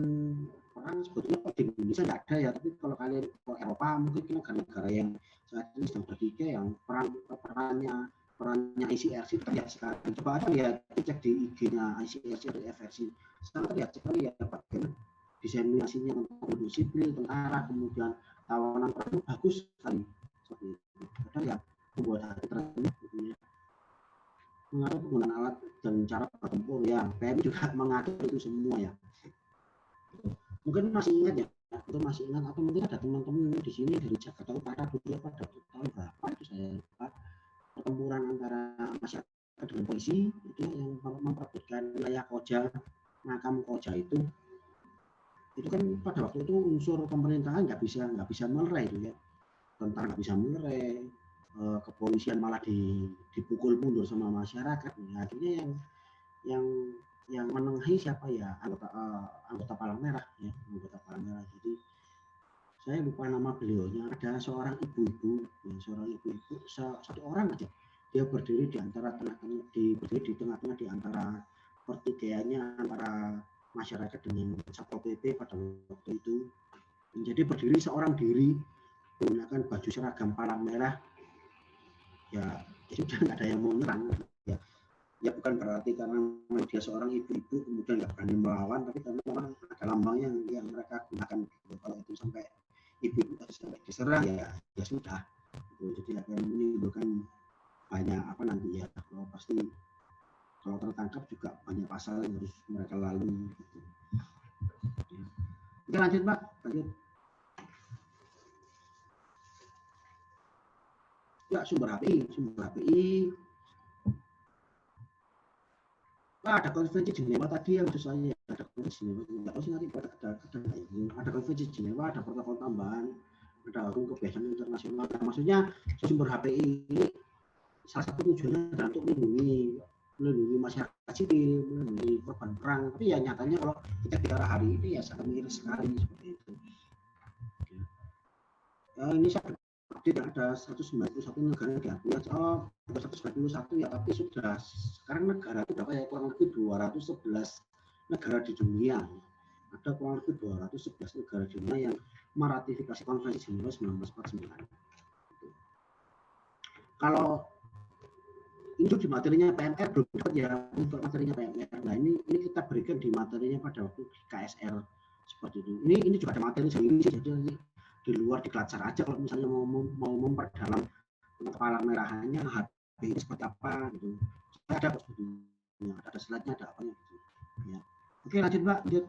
perang sebetulnya di Indonesia nggak ada ya, tapi kalau kalian ke Eropa mungkin negara-negara yang saat ini sedang bertiga yang perannya ICRC terlihat sekali. Coba aja lihat, cek di IG-nya ICRC atau FRC, sangat terlihat sekali ya bagaimana diseminasinya tentang sipil, tentara, kemudian tawanan perang bagus sekali seperti itu. Kadang ya membuat hati terengah gitu ya. Mengatur penggunaan alat dan cara bertempur ya, PMI juga mengatur itu semua ya. Mungkin masih ingat ya, itu masih ingat atau mungkin ada teman-teman di sini dari Jakarta Utara dulu pada tahun berapa itu saya lupa, pertempuran antara masyarakat dengan polisi itu yang memperebutkan wilayah Koja, makam Koja itu kan pada waktu itu unsur pemerintahan nggak bisa melerai itu ya, tentara nggak bisa melerai, kepolisian malah dipukul mundur sama masyarakat. Nah, akhirnya yang menengahi siapa ya, anggota Palang Merah ya, anggota Palang Merah. Jadi saya lupa nama beliaunya, ada seorang ibu-ibu ya, satu orang aja dia berdiri di tengah-tengah di antara pertikaiannya antara masyarakat dengan Satpol PP pada waktu itu. Jadi berdiri seorang diri menggunakan baju seragam Palang Merah ya, sudah nggak ada yang mau menyerang ya bukan berarti karena dia seorang ibu-ibu kemudian nggak berani melawan, tapi karena memang ada lambang yang mereka gunakan. Kalau itu sampai ibu-ibu sampai diserang ya sudah jadi akan menimbulkan banyak nanti ya, pasti kalau tertangkap juga banyak pasal yang harus mereka lalui gitu. Oke, lanjut Pak, lanjut. Ya, sumber HPI. Ada konvensi Jenewa tadi yang maksud saya, ada konvensi Jenewa, nggak tahu sih nanti ada konvensi Jenewa, ada protokol tambahan, ada hukum kebiasaan internasional. Nah, maksudnya sumber HPI ini salah satu tujuannya adalah untuk melindungi masyarakat sipil, melindungi korban perang. Tapi ya nyatanya kalau kita bicara hari ini ya sangat miris sekali seperti itu. Ini saya tidak ada 191 negara yang diakui, 191 ya, tapi sudah sekarang negara itu berapa ya, kurang lebih 211 negara di dunia. Ada kurang lebih 211 negara di dunia yang meratifikasi Konvensi Jenewa 1949. Kalau itu di materinya PMR belum dapat ya, untuk materinya PMR. Nah ini kita berikan di materinya pada waktu KSR seperti itu. Ini juga ada materi sendiri sih, jadi di luar dikelacar aja kalau misalnya mau memperdalam Palang Merahannya HPI ini seperti apa gitu. Ada sebetulnya, ada slide-nya, ada apa gitu. Ya. Oke, lanjut Mbak, lanjut.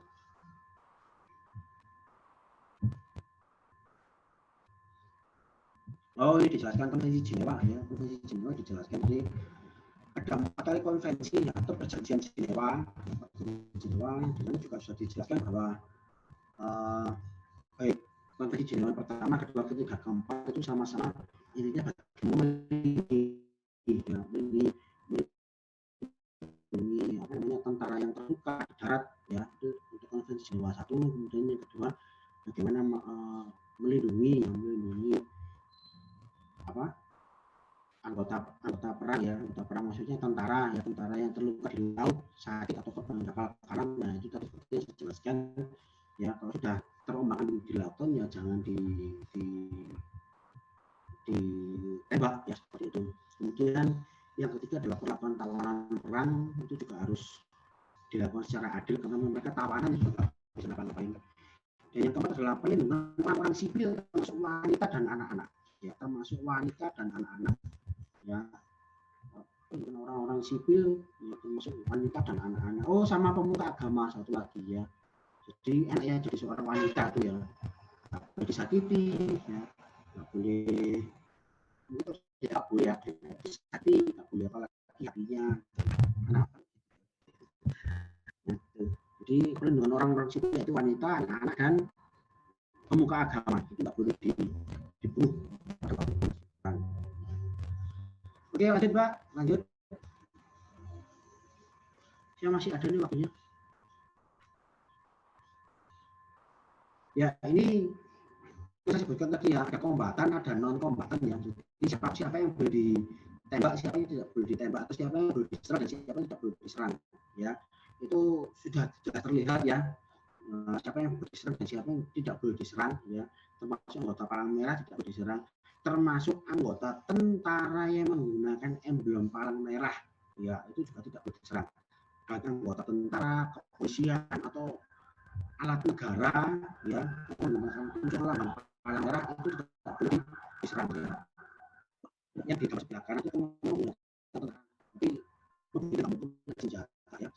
Oh, ini dijelaskan Konvensi Jenewa ya. Konvensi Jenewa dijelaskan di ada 4 kali konvensi atau perjanjian Jenewa. Yang dimana juga sudah dijelaskan bahwa baik Konvensi Jenewa pertama, kedua, ketiga, keempat itu sama-sama intinya melindungi tentara yang terluka di darat ya, itu untuk Konvensi Jenewa 1. Kemudian yang kedua bagaimana melindungi anggota perang ya, anggota perang maksudnya tentara yang terluka di laut, sakit atau korban kapal karam. Nah itu tadi seperti yang saya jelaskan ya, kalau sudah terombang di lautan ya jangan ditembak ya seperti itu. Kemudian yang ketiga adalah perlakuan tawanan perang, itu juga harus dilakukan secara adil karena mereka tawanan juga bisa ngapain. Dan yang keempat adalah pelindungan orang sipil termasuk wanita dan anak-anak ya, termasuk wanita dan anak-anak ya. orang-orang sipil, ya, termasuk wanita dan anak-anak. Oh, sama pemuka agama satu lagi ya. Jadi enak ya jadi seorang wanita tuh ya. Nggak boleh disakiti, ya. Nggak boleh itu tidak boleh ada disakiti, nggak boleh apa lagi hatinya. Jadi perlindungan orang-orang sipil yaitu wanita, anak-anak dan pemuka agama itu nggak boleh dibunuh. Oke, lanjut Pak, lanjut. Saya masih ada nih waktunya. Ya, ini saya sebutkan tadi ya, ada kombatan, ada non kombatan ya. Jadi siapa yang boleh ditembak, siapa yang tidak boleh ditembak, atau siapa yang boleh diserang dan siapa yang tidak boleh diserang. Ya, itu sudah jelas terlihat ya. Siapa yang boleh diserang dan siapa yang tidak boleh diserang ya. Termasuk anggota Palang Merah tidak boleh diserang, termasuk anggota tentara yang menggunakan emblem Palang Merah ya, itu juga tidak boleh diserang. Baik anggota tentara, kepolisian atau alat negara ya menggunakan unsur lambang Palang Merah itu tidak boleh diserang ya. Yang di dalam sebelah kanan itu menggunakan tapi tidak menggunakan senjata ya.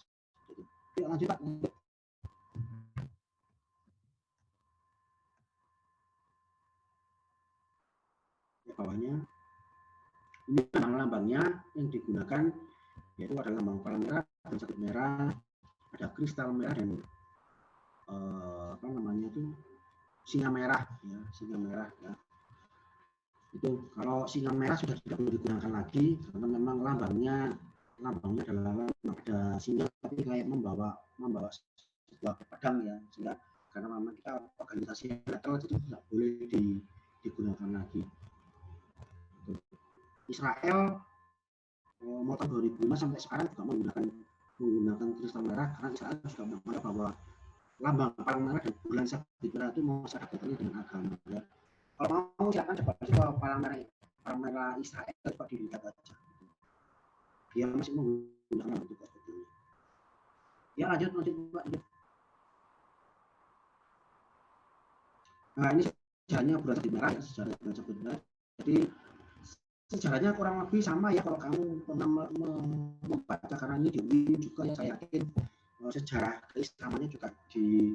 Yuk lanjut Pak. Bawahnya ini lambang-lambangnya yang digunakan yaitu ada lambang Palang Merah dan sabit merah, ada kristal merah dan apa namanya itu singa merah ya, singa merah ya. Itu kalau singa merah sudah tidak perlu digunakan lagi karena memang lambangnya adalah ada singa tapi kayak membawa sebuah pedang ya, sehingga karena memang kita organisasi netral itu tidak boleh digunakan lagi. Israel mau tahun 2005 sampai sekarang juga menggunakan kristal merah karena Israel sudah menganggap bahwa lambang Palang Merah dan bulan sabit merah itu mau kaitannya dengan agama ya. Kalau mau silakan coba Palang Merah Israel coba dilihat aja. Dia masih menggunakan itu sebetulnya. Ya lanjut Pak. Nah ini sejarahnya bulan sabit merah ya, sejarah bulan sabit merah. Jadi sejarahnya kurang lebih sama ya kalau kamu pernah membaca karena ini di UIN juga ya, saya yakin sejarah keislamannya juga di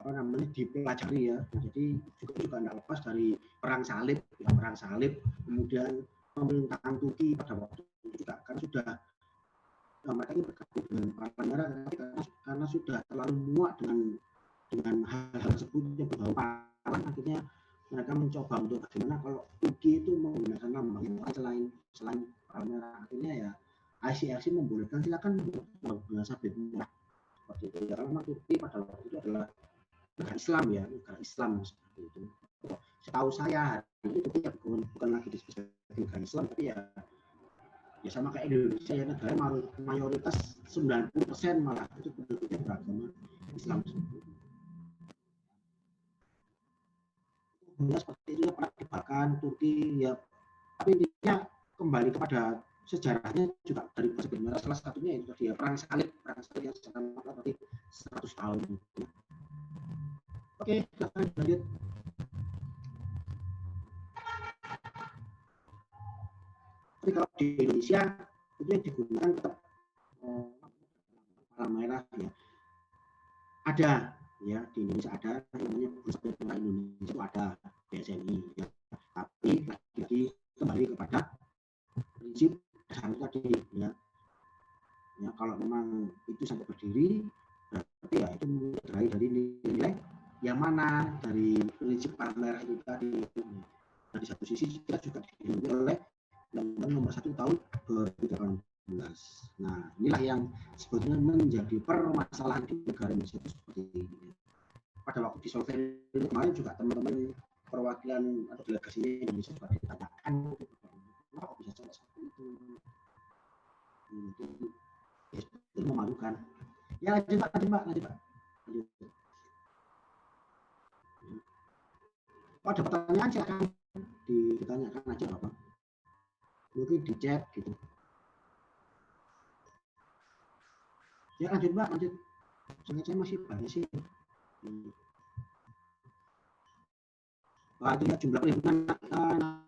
apa namanya dipelajari ya. Jadi juga tidak lepas dari perang salib ya, perang salib kemudian pemerintahan Turki pada waktu itu juga kan sudah mereka ini bergabung dengan Palang Merah karena sudah terlalu muak dengan hal-hal tersebut yang berbau perang, akhirnya mereka mencoba untuk bagaimana kalau Turki itu menggunakan lambang yang lain selain Palang Merah. Akhirnya ya ICRC membolehkan silakan menggunakan sabit merah seperti itu ya, karena Turki pada waktu itu adalah negara Islam ya, negara Islam seperti itu. Setahu saya hari itu ya bukan lagi disebut negara Islam tapi ya sama kayak Indonesia ya, negara mayoritas 90% malah itu penduduknya beragama Islam. Ya, seperti itu pernah dibakar Turki ya, tapi intinya kembali kepada sejarahnya juga dari sabit merah, salah satunya itu dia perang salib yang sangat berarti 100 tahun. Oke, lanjut. Tapi kalau di Indonesia itu yang digunakan tetap Palang Merah ya. Ada ya di Indonesia ada namanya Sabit Merah Indonesia itu ada BSNI ya. Tapi lagi kembali kepada prinsip dasar tadi ya. Ya kalau memang itu sampai berdiri berarti ya itu dari nilai yang mana dari prinsip Palang Merah itu tadi. Nah, di satu sisi kita juga dilindungi oleh Undang-Undang Nomor 1 Tahun 2018. Nah, inilah yang sebetulnya menjadi permasalahan di negara Indonesia itu seperti ini. Pada waktu di Solver kemarin juga teman-teman perwakilan atau delegasinya Indonesia juga ditanyakan kenapa bisa sampai seperti itu. Itu memalukan. Ya lanjut Pak. Lanjut. Oh, ada pertanyaan silakan ditanyakan aja Bapak. Mungkin di chat gitu. Ya lanjut Mbak, lanjut. Soalnya saya masih banyak sih. itu ya jumlah perhimpunan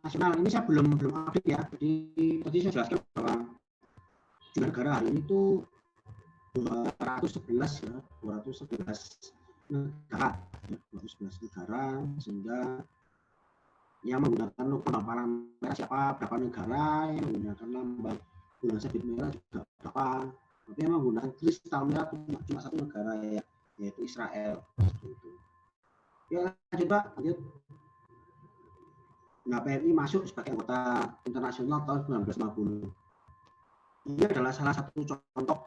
nasional ini saya belum update ya. Jadi tadi saya jelaskan bahwa jumlah negara hari ini itu 211 ya, 211 negara, ya, 211 negara, sehingga yang menggunakan lambang palang merah siapa, berapa negara yang menggunakan lambang bulan sabit merah juga berapa, tapi yang menggunakan kristal merah cuma satu negara ya, yaitu Israel. Ya lanjut Pak, lanjut. Nah, PMI masuk sebagai anggota internasional tahun 1950. Ini adalah salah satu contoh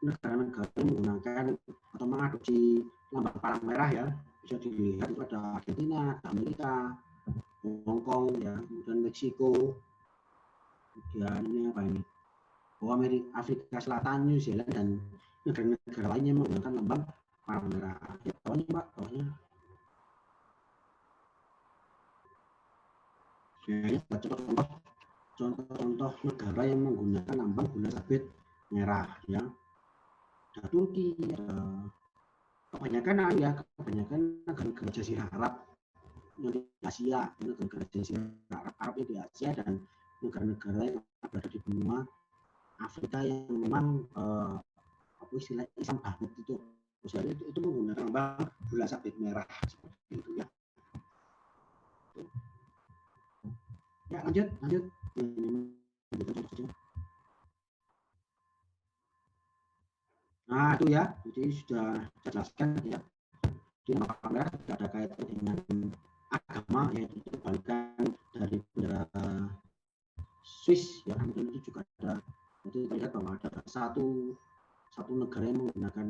negara-negara yang menggunakan atau mengadopsi lambang palang merah ya. Bisa dilihat itu ada Argentina, Amerika, Hong Kong ya, kemudian Meksiko, kemudian ini apa ini? Amerika, Afrika Selatan, New Zealand dan negara-negara lainnya menggunakan lambang palang merah. Ya, bawahnya Pak, bawahnya. Ya, ini contoh negara yang menggunakan lambang bulan sabit merah ya. Ada Turki, ada kebanyakan negara-negara Jazirah Arab yang di Asia, negara-negara Jazirah Arab yang di Asia dan negara-negara yang berada di benua Afrika yang memang apa istilah Islam banget itu. Itu menggunakan lambang bulan sabit merah seperti itu ya. Ya lanjut. Nah itu ya, jadi sudah saya jelaskan ya. Di lambang palang merah tidak ada kaitan dengan agama, yaitu kebalikan dari bendera Swiss ya, dan itu juga ada. Jadi terlihat bahwa ada satu negara yang menggunakan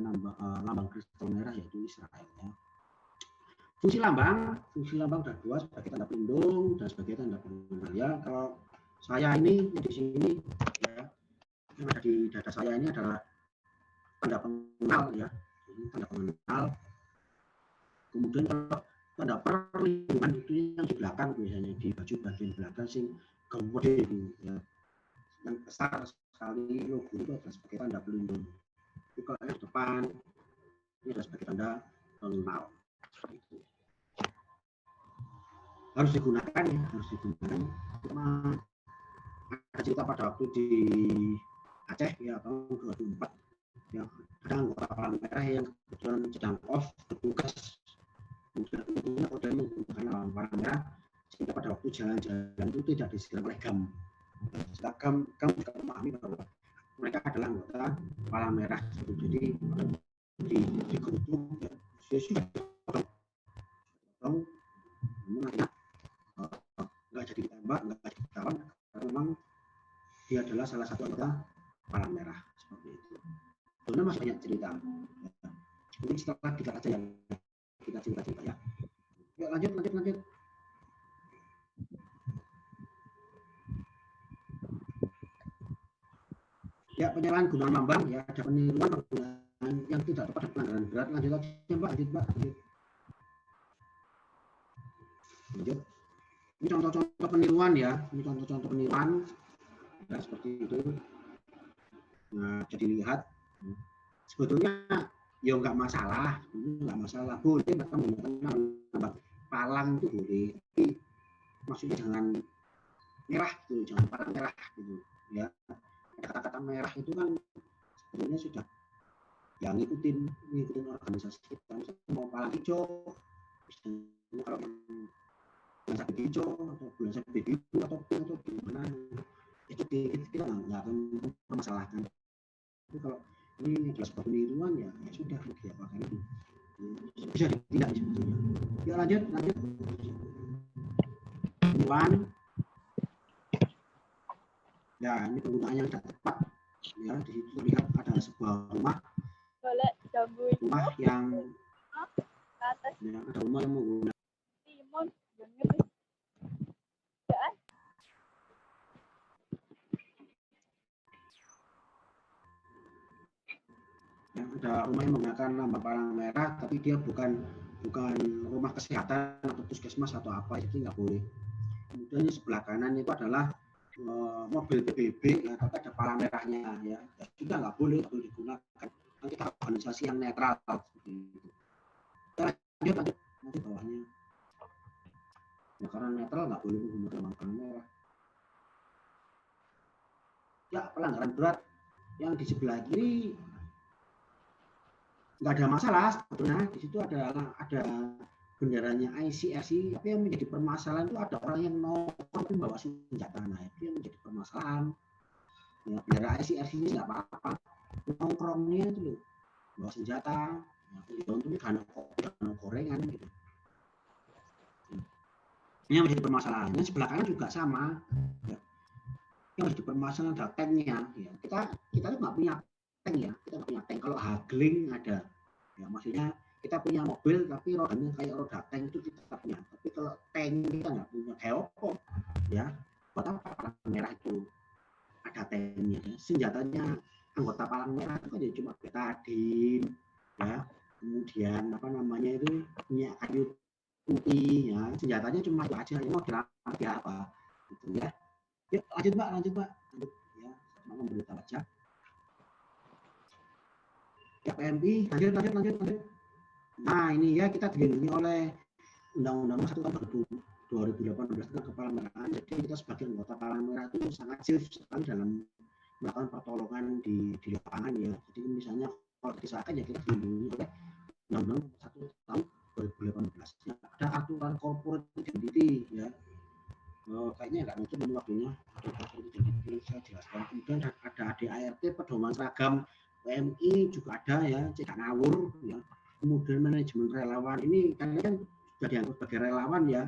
lambang kristal merah, yaitu Israel ya. Fungsi lambang ada dua, sebagai tanda pelindung dan sebagai tanda pengenal ya. Kalau saya ini di sini ya, yang ada di dada saya ini adalah tanda pengenal ya, ini tanda pengenal. Kemudian kalau tanda perlindungan itu yang di belakang, biasanya di baju bagian belakang sing gede itu ya, yang besar sekali logo itu adalah sebagai tanda pelindung. Itu kalau yang depan ini adalah sebagai tanda pengenal. Harus digunakan ya, Cuma ada cerita pada waktu di Aceh ya tahun 2004 ya, ada anggota palang merah yang kebetulan sedang off bertugas, kemudian menggunakan lambang palang merah, sehingga pada waktu jalan-jalan itu tidak disiram oleh GAM. Gam juga memahami bahwa mereka adalah anggota palang merah, jadi di geruduk ya, sudah nggak jadi ditembak, nggak jadi ditawan, karena memang dia adalah salah satu anggota palang merah seperti itu. Sebenarnya masih banyak cerita. Ya. Mungkin setelah kita aja yang kita cerita ya. Yuk lanjut. Ya, penyalahan gunaan lambang ya, ada peniruan penggunaan yang tidak tepat pelanggaran berat. Lanjut aja Pak, lanjut. Ini contoh-contoh peniruan ya, ya, seperti itu. Nah, jadi lihat sebetulnya ya nggak masalah, boleh mereka menggunakan lambang palang itu boleh, tapi maksudnya jangan merah gitu, jangan palang merah gitu ya. Kata-kata merah itu kan sebenarnya sudah yang ngikutin organisasi kita, misalnya mau palang hijau, misalnya kalau yang sabit hijau atau bulan sabit biru atau gimana, itu kita nggak akan mempermasalahkan. Tapi kalau ini adalah sebuah peniruan ya sudah diapakan itu bisa ditindak sebetulnya. Ya lanjut. Peniruan. Ya ini penggunaan yang tidak tepat. Ya di situ terlihat ada sebuah rumah yang ya, ada rumah yang menggunakan ya, ada rumah yang menggunakan lambang palang merah, tapi dia bukan rumah kesehatan atau puskesmas atau apa, itu nggak boleh. Kemudian di sebelah kanan itu adalah mobil PBB ya, tapi ada palang merahnya ya, juga nggak boleh digunakan. Nanti organisasi yang netral seperti itu. Lanjut bawahnya. netral, nggak boleh menggunakan lambang palang merah. Ya, pelanggaran berat yang di sebelah kiri nggak ada masalah sebetulnya. Di situ ada benderanya ICRC, tapi yang menjadi permasalahan itu ada orang yang nongkrong membawa senjata. Nah, itu yang menjadi permasalahan. Ya, bendera ICRC ini nggak apa-apa, nongkrongnya itu loh, bawa senjata, ya, untungnya karena gorengan gitu. Ini yang menjadi permasalahannya. Sebelah kanan juga sama. Ya. Yang menjadi permasalahan adalah tanknya. Ya. Kita tuh nggak punya tank ya, kita nggak punya tank. Kalau haggling ada, ya maksudnya kita punya mobil tapi rodanya kayak roda tank itu kita punya. Tapi kalau tank kita nggak punya, kayak apa? Ya, buat apa palang merah itu ada tanknya? Ya. Senjatanya anggota palang merah itu kan cuma betadin, ya. Kemudian apa namanya itu punya kayu putih, ya. Senjatanya cuma itu aja. Yang mau dilatih apa? Gitu ya. Yuk lanjut Mbak, lanjut ya. Mau memberitahu aja. Ya PMI, lanjut. Nah ini ya kita dilindungi oleh Undang-Undang 1 tahun 2018 tentang kepala-meraan. Jadi kita sebagai anggota palang merah itu sangat serius sekali dalam melakukan pertolongan di lapangan ya. Jadi misalnya kalau disahkan ya kita dilindungi oleh Undang-Undang 1 tahun 2018. Ya, ada aturan corporate identity ya. Kayaknya nggak mungkin ini waktunya. Saya jelaskan. Kemudian ada ADART pedoman seragam PMI juga ada ya, cek ngawur ya. Kemudian manajemen relawan ini kalian kan sudah dianggap sebagai relawan ya.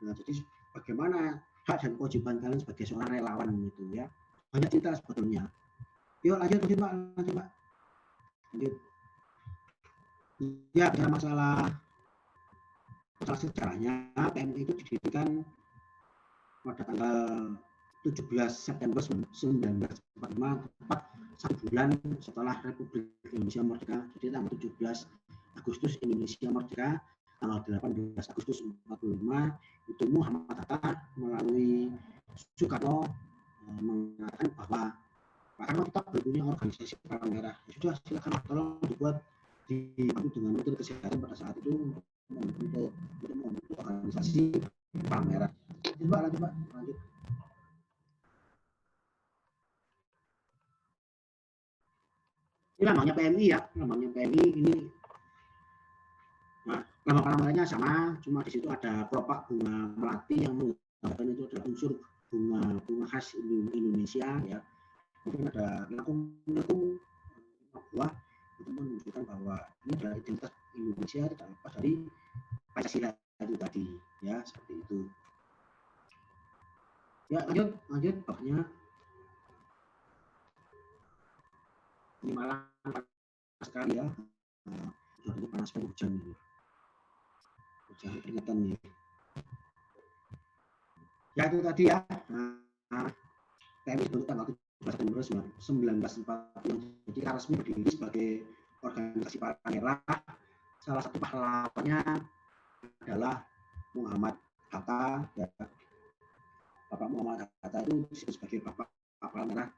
Nah, jadi bagaimana hak dan kewajiban kalian sebagai seorang relawan itu ya. Banyak cerita sebetulnya. Yuk lanjut Pak, lanjut. Ya, bicara masalah sejarahnya, PMI itu didirikan pada tanggal 17 September 1945, tepat 1 bulan setelah Republik Indonesia merdeka. Jadi tanggal 17 Agustus Indonesia merdeka, tanggal 18 Agustus 45 itu Muhammad Hatta melalui Soekarno mengatakan bahwa Pak Karno tetap berpunya organisasi Palang Merah. Ya sudah, silakan tolong dibuat dibantu dengan Menteri Kesehatan pada saat itu untuk organisasi Palang Merah. Lanjut Pak. Ini lambangnya PMI ya, lambangnya PMI ini. Nah, lambang palang merahnya sama, cuma di situ ada kelopak bunga melati yang menggambarkan itu adalah unsur bunga khas Indonesia ya. Kemudian ada lekung buah itu menunjukkan bahwa ini adalah identitas Indonesia tidak lepas dari Pancasila itu tadi ya, seperti itu. Ya lanjut bawahnya. Ini malah panas sekali ya. Nah, ini panas sekali hujan peringatan nih. Ya itu tadi ya. Nah, PMI dibentuk tanggal 17 September 1945. Jadi resmi berdiri sebagai organisasi Palang Merah. Salah satu pahlawannya adalah Muhammad Hatta. Ya. Bapak Muhammad Hatta itu disebut sebagai Bapak Palang Merah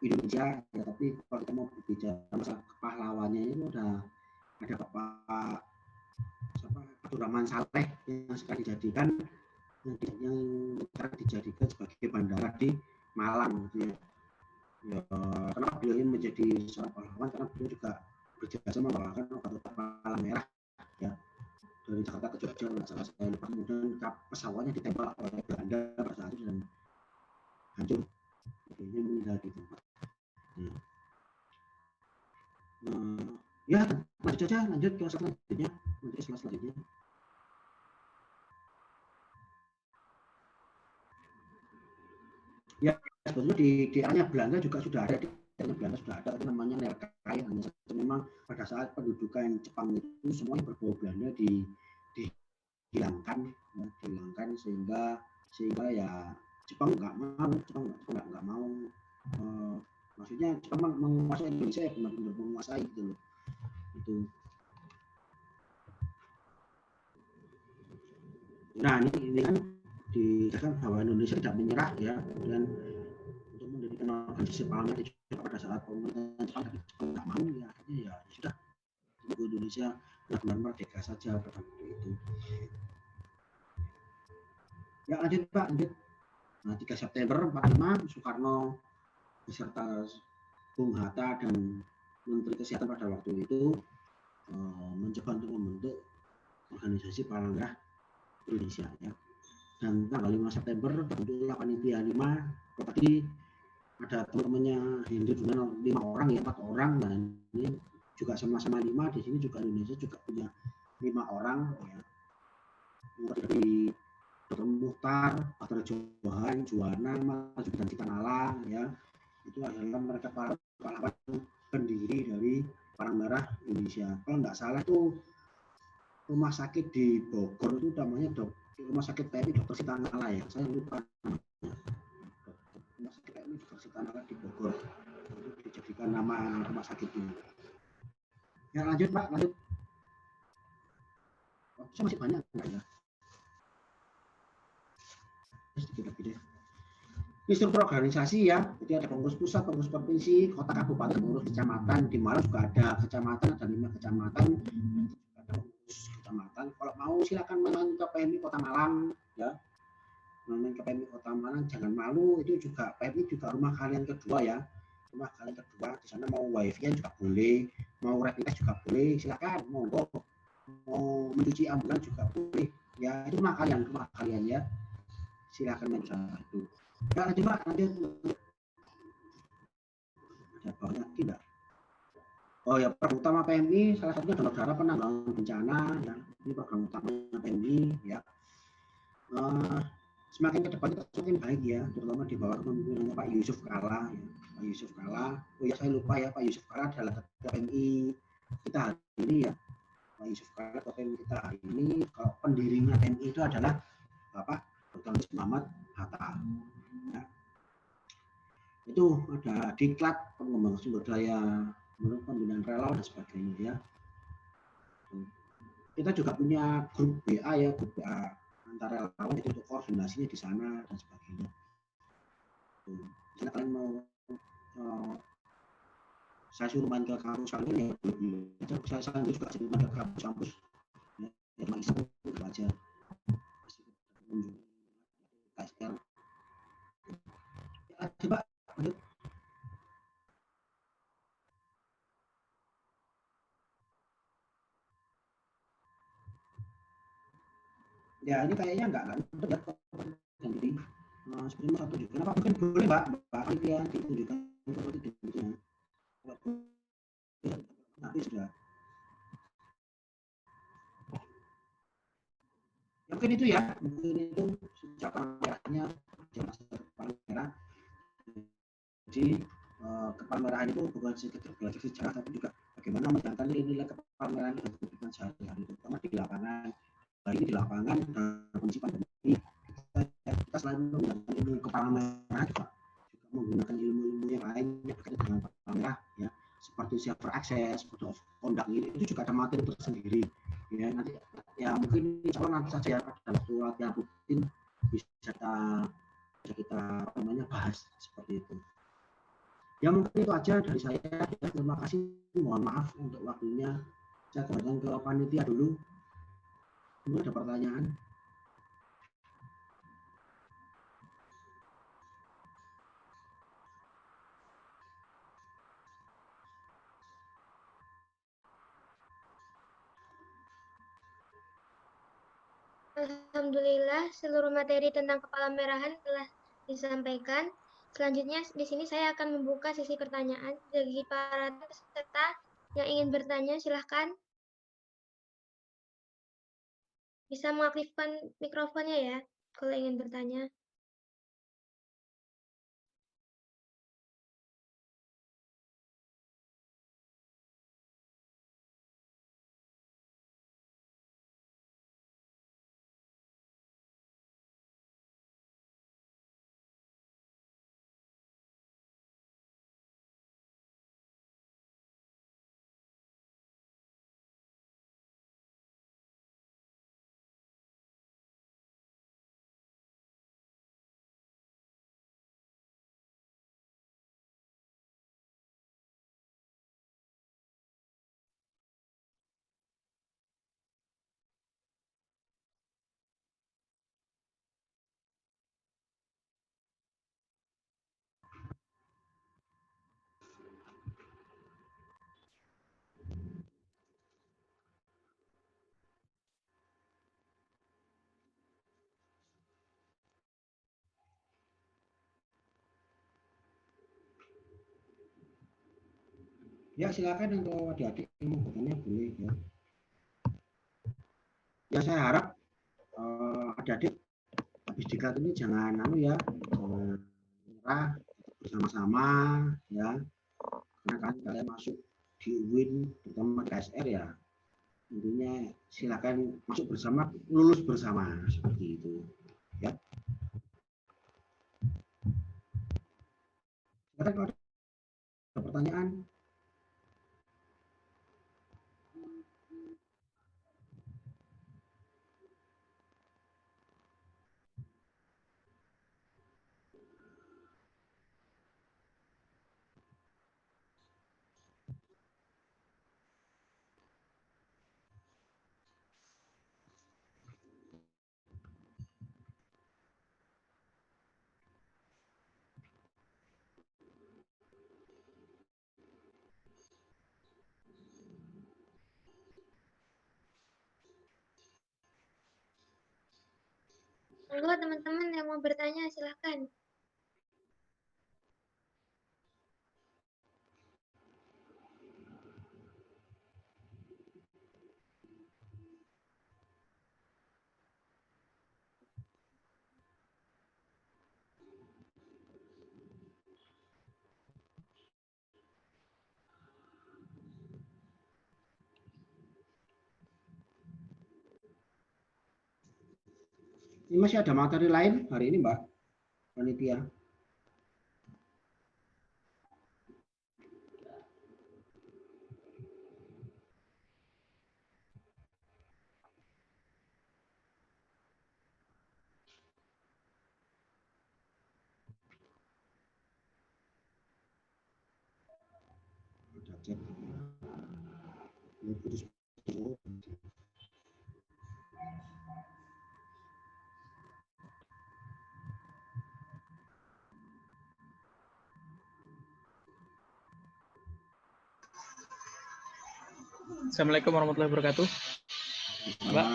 Indonesia. Ya, tapi kalau kita mau berbicara masalah pahlawannya itu ada Bapak Abdurrahman Saleh yang sekarang dijadikan sebagai bandara di Malang gitu ya. Ya, kenapa beliau ini menjadi seorang pahlawan? Karena beliau juga berjasa membawakan obat-obat palang merah ya dari Jakarta ke Jogja, salah satu. Kemudian pesawatnya ditembak oleh Belanda pada saat itu dan hancur. Ini meninggal di tempat. Ya, lanjut ke selanjutnya. Nanti selanjutnya. Ya, sebetulnya di area Belanda juga sudah ada, itu namanya Nerkai. Hanya saja memang pada saat pendudukan Jepang itu semuanya berbau Belanda dihilangkan sehingga ya Jepang nggak mau maksudnya Jepang menguasai Indonesia ya benar-benar menguasai gitu loh. Itu. Nah ini kan dikatakan bahwa Indonesia tidak menyerah ya, dan untuk mendirikan organisasi palang merah pada saat pemerintahan Jepang nggak mau ya, akhirnya ya sudah tunggu Indonesia benar-benar merdeka saja seperti itu. Ya lanjut Pak, lanjut. Nah, 3 September 45 Soekarno beserta Bung Hatta dan Menteri Kesehatan pada waktu itu mencoba untuk membentuk organisasi Palang Merah Indonesia ya. Dan tanggal 5 September bentuklah panitia 5. Tadi ada teman-temannya Hendri dengan 5 orang ya, 4 orang, dan ini juga sama-sama 5. Di sini juga Indonesia juga punya 5 orang ya. Dari Dr. Muhtar, Dr. Johan, Juwana, Mas dan Citanala ya. Itu adalah mereka para pahlawan pendiri dari Palang Merah Indonesia. Kalau nggak salah itu rumah sakit di Bogor itu namanya rumah sakit PMI Dr. Citanala ya. Saya lupa namanya. Rumah sakit PMI Dr. Citanala di Bogor. Itu dijadikan nama rumah sakit ini. Ya lanjut Pak, lanjut. Oh, saya masih banyak enggak ya? Sedikit lagi deh. Ini struktur organisasi ya, jadi ada pengurus pusat, pengurus provinsi, kota, kabupaten, pengurus kecamatan. Di Malang juga ada kecamatan, ada 5 kecamatan, ada pengurus kecamatan. Kalau mau silakan main ke PMI Kota Malang ya, main ke PMI Kota Malang, jangan malu. Itu juga PMI juga rumah kalian kedua ya, rumah kalian kedua. Di sana mau wifi juga boleh, mau rapid test juga boleh, silakan monggo. Mau mencuci ambulan juga boleh ya, itu rumah kalian ya, silakan main sana itu. Ya, lanjut Pak, lanjut. Ada banyak tidak? Oh ya, program utama PMI salah satunya donor darah penanggulangan bencana ya. Ini program utamanya PMI ya. Semakin ke depan kita semakin baik ya, terutama di bawah kepemimpinannya Pak Yusuf Kalla ya. Pak Yusuf Kalla. Oh ya, saya lupa ya, Pak Yusuf Kalla adalah ketua PMI kita hari ini ya. Pak Yusuf Kalla ketua PMI kita hari ini. Kalau pendirinya PMI itu adalah Bapak Dr. Muhammad Hatta. Ya. Itu ada diklat pengembangan sumber daya menurut pembinaan relawan dan sebagainya ya. Kita juga punya grup WA ya, grup WA antar relawan, itu untuk koordinasinya di sana dan sebagainya. Misalnya kalian mau saya suruh main ke kampus kalian ya, saya juga sering main ke kampus ya, cuma iseng itu aja. Ya, coba lanjut. Ya ini kayaknya enggak ya, jadi seperti satu juga. Kenapa mungkin boleh Mbak Panitia ditunjukkan seperti itu. Nanti sudah. Ya, mungkin itu ya, mungkin itu sejak merahnya Kepala Merah. Jadi kepamerahan itu bukan sekedar belajar sejarah, tapi juga bagaimana menjalankan nilai-nilai kepamerahan dan kehidupan sehari-hari, terutama di lapangan. Nah, ini di lapangan dalam kondisi pandemi kita selain menggunakan ilmu kepamerahan juga menggunakan ilmu-ilmu yang lain yang berkaitan dengan kepala ya, seperti server access, code of conduct itu juga ada materi tersendiri ya. Nanti ya mungkin insya Allah nanti saja ya pada waktu latihan rutin bisa kita bahas seperti itu. Ya mungkin itu aja dari saya. Terima kasih. Mohon maaf untuk waktunya. Saya kembalikan ke panitia dulu. Mungkin ada pertanyaan. Alhamdulillah, seluruh materi tentang kepala merahan telah disampaikan. Selanjutnya, di sini saya akan membuka sesi pertanyaan bagi para peserta yang ingin bertanya. Silahkan bisa mengaktifkan mikrofonnya ya, kalau ingin bertanya. Ya silakan untuk adik-adik yang mau bertanya boleh ya. Ya saya harap adik-adik habis diklat ini jangan nyerah, bersama-sama ya. Karena kan kalian masuk di UIN terutama KSR ya. Intinya silakan masuk bersama, lulus bersama seperti itu. Ya. Silakan kalau ada pertanyaan. Monggo teman-teman yang mau bertanya silahkan. Ini masih ada materi lain hari ini, Mbak Panitia. Ada cek. Assalamualaikum warahmatullahi wabarakatuh. Mbak,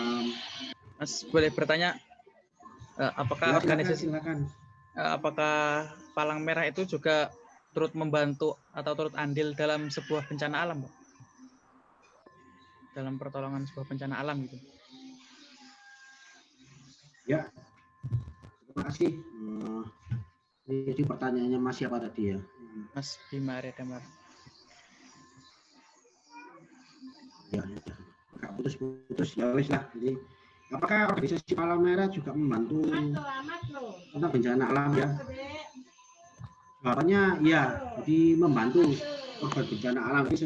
Mas boleh bertanya, apakah Ya, organisasi, silakan. apakah Palang Merah itu juga turut membantu atau turut andil dalam sebuah bencana alam, Mbak? Dalam pertolongan sebuah bencana alam gitu. Ya, terima kasih. Jadi pertanyaannya Mas siapa tadi ya? Mas Bima Arya Damar. Ya, nggak putus-putus ya wis lah. Jadi apakah organisasi Palang Merah juga membantu tentang bencana alam ya? Jawabannya ya, jadi membantu korban bencana alam ini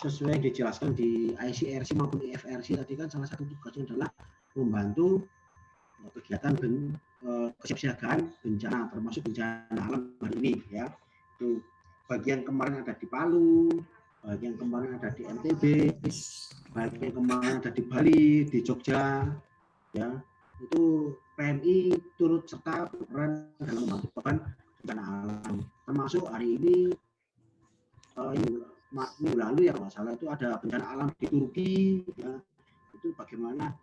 sesuai yang dijelaskan di ICRC maupun IFRC tadi kan salah satu tugasnya adalah membantu kegiatan kesiapsiagaan bencana termasuk bencana alam hari ini ya. Itu bagian kemarin ada di Palu, bagian kemarin ada di NTB, bagian kemarin ada di Bali, di Jogja, ya itu PMI turut serta berperan dalam membantu korban bencana alam. Termasuk hari ini minggu lalu ya kalau salah itu ada bencana alam di Turki, ya itu bagaimana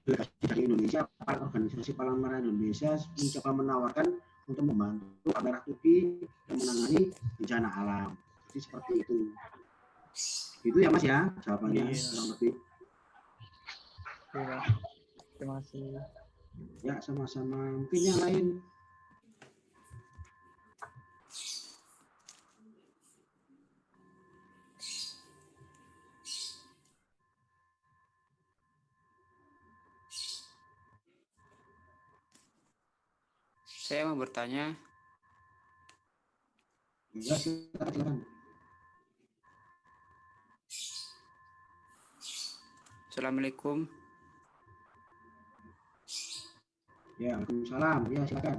delegasi dari Indonesia, organisasi Palang Merah Indonesia mencoba menawarkan untuk membantu Palang Merah Turki yang menangani bencana alam. Jadi seperti itu. Itu ya Mas ya jawabannya kurang lebih. Ya, terima kasih. Ya sama-sama. Mungkin yang lain. Saya mau bertanya. Ya, silakan. Assalamualaikum. Ya, waalaikumsalam. Ya, silakan.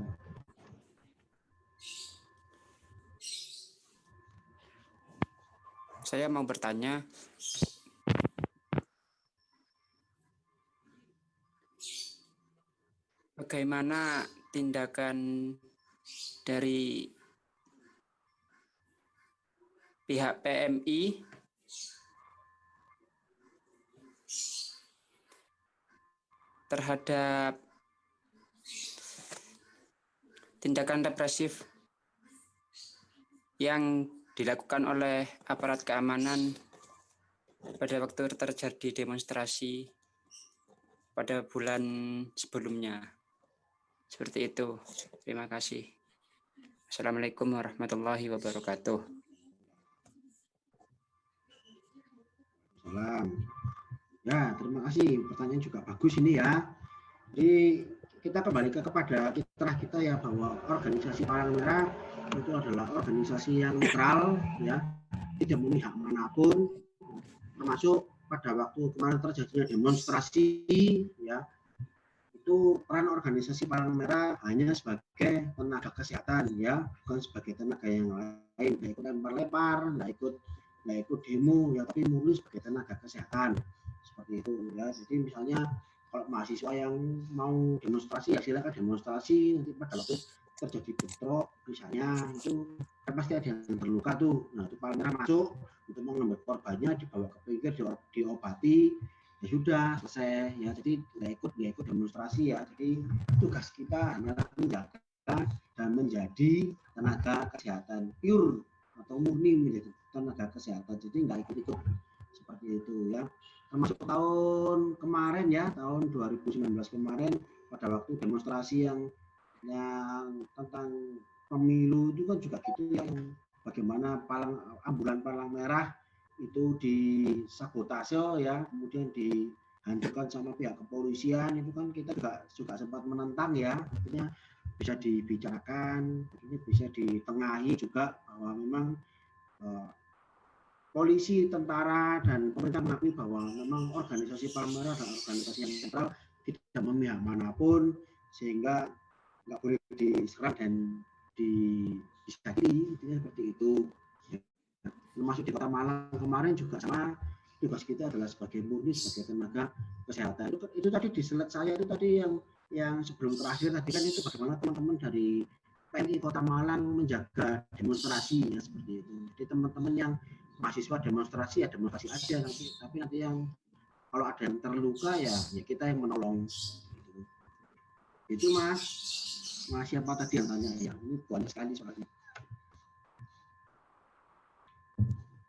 Saya mau bertanya. Bagaimana tindakan dari pihak PMI terhadap tindakan represif yang dilakukan oleh aparat keamanan pada waktu terjadi demonstrasi pada bulan sebelumnya. Seperti itu. Terima kasih. Assalamualaikum warahmatullahi wabarakatuh. Salam. Ya, terima kasih. Pertanyaan juga bagus ini ya. Jadi kita kembali kepada fitrah kita ya, bahwa organisasi Palang Merah itu adalah organisasi yang netral ya, tidak memihak manapun, termasuk pada waktu kemarin terjadinya demonstrasi ya, itu peran organisasi Palang Merah hanya sebagai tenaga kesehatan ya, bukan sebagai tenaga yang lain, nggak ikut lempar-lempar, nggak ikut demo ya, tapi murni sebagai tenaga kesehatan seperti itu ya. Jadi misalnya kalau mahasiswa yang mau demonstrasi ya silakan demonstrasi, nanti pada waktu terjadi bentrok misalnya itu kan pasti ada yang terluka tuh, nah itu Palang Merah masuk untuk mengambil korbannya, dibawa ke pinggir, diobati, ya sudah selesai ya. Jadi nggak ikut demonstrasi ya. Jadi tugas kita hanyalah menjaga dan menjadi tenaga kesehatan pure atau murni menjadi tenaga kesehatan, jadi nggak ikut-ikut seperti itu ya. Termasuk tahun kemarin ya, tahun 2019 kemarin pada waktu demonstrasi yang tentang pemilu itu kan juga gitu, yang bagaimana ambulan Palang Merah itu disabotase ya, kemudian dihancurkan sama pihak kepolisian, itu kan kita juga sempat menentang ya. Artinya bisa dibicarakan, bisa ditengahi juga bahwa memang polisi, tentara, dan pemerintah mengakui bahwa memang organisasi Palang Merah adalah organisasi yang netral, tidak memihak manapun, sehingga nggak boleh diserang dan disakiti, seperti itu. Termasuk di Kota Malang kemarin juga sama, tugas kita adalah sebagai murni sebagai tenaga kesehatan. Itu tadi di slide saya itu tadi yang sebelum terakhir tadi kan, itu bagaimana teman-teman dari PMI Kota Malang menjaga demonstrasi ya, seperti itu. Jadi teman-teman yang mahasiswa demonstrasi ya demonstrasi aja, tapi nanti yang kalau ada yang terluka ya kita yang menolong. Itu Mas siapa tadi yang tanya ya, ini banyak sekali soalnya.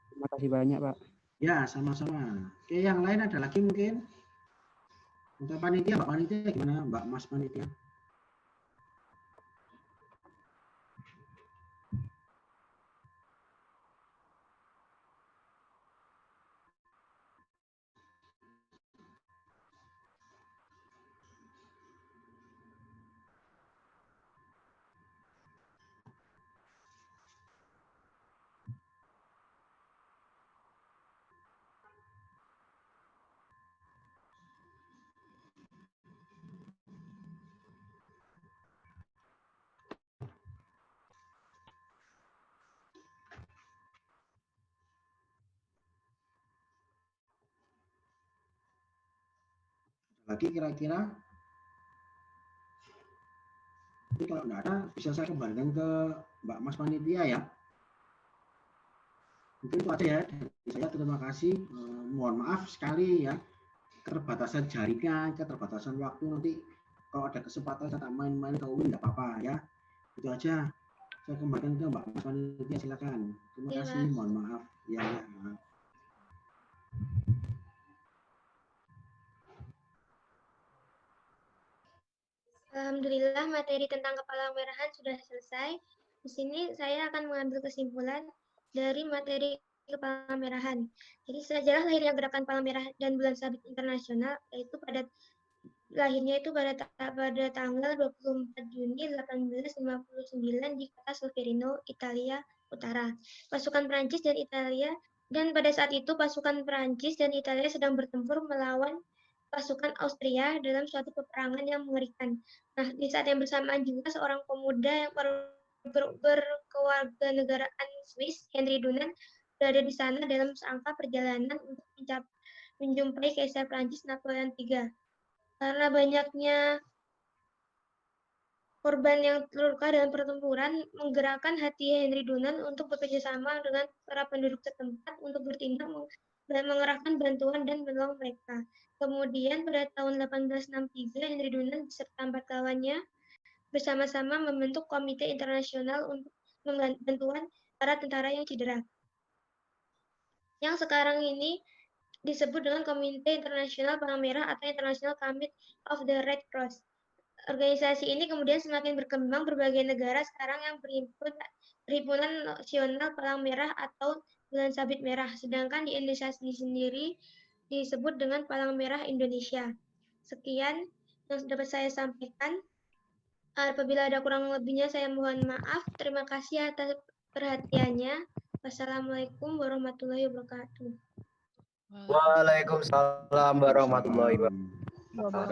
Terima kasih banyak, Pak. Ya, sama-sama. Oke, yang lain ada lagi mungkin? Untuk panitia, Mbak Panitia gimana, Mbak Mas Panitia? Lagi kira-kira? Jadi kalau nggak ada, bisa saya kembalikan ke Mbak Mas Panitia ya. Mungkin itu aja ya dari saya. Terima kasih. Mohon maaf sekali ya, keterbatasan jaringan, keterbatasan waktu. Nanti kalau ada kesempatan saya main-main ke UIN nggak apa-apa ya. Itu aja. Saya kembalikan ke Mbak Mas Panitia, silakan. Terima kasih. Mohon maaf. Ya. Maaf. Alhamdulillah, materi tentang Kepalang Merahan sudah selesai. Di sini saya akan mengambil kesimpulan dari materi Kepalang Merahan. Jadi sejarah lahirnya Gerakan Palang Merah dan Bulan Sabit Internasional yaitu lahirnya itu pada tanggal 24 Juni 1859 di kota Solferino, Italia Utara. Pasukan Prancis dan Italia, dan pada saat itu pasukan Prancis dan Italia sedang bertempur melawan pasukan Austria dalam suatu peperangan yang mengerikan. Nah, di saat yang bersamaan juga seorang pemuda yang berkewarganegaraan Swiss, Henry Dunant, berada di sana dalam rangka perjalanan untuk menjumpai Kaisar Prancis Napoleon III. Karena banyaknya korban yang terluka dalam pertempuran, menggerakkan hati Henry Dunant untuk bekerjasama dengan para penduduk setempat untuk bertindak dan mengerahkan bantuan dan menolong mereka. Kemudian pada tahun 1863, Henry Dunant beserta 4 kawannya bersama-sama membentuk Komite Internasional untuk bantuan para tentara yang cedera. Yang sekarang ini disebut dengan Komite Internasional Palang Merah atau International Committee of the Red Cross. Organisasi ini kemudian semakin berkembang, berbagai negara sekarang yang Perhimpunan Nasional Palang Merah atau Bulan Sabit Merah, sedangkan di Indonesia sendiri disebut dengan Palang Merah Indonesia. Sekian yang dapat saya sampaikan. Apabila ada kurang lebihnya saya mohon maaf. Terima kasih atas perhatiannya. Wassalamualaikum warahmatullahi wabarakatuh. Waalaikumsalam warahmatullahi wabarakatuh.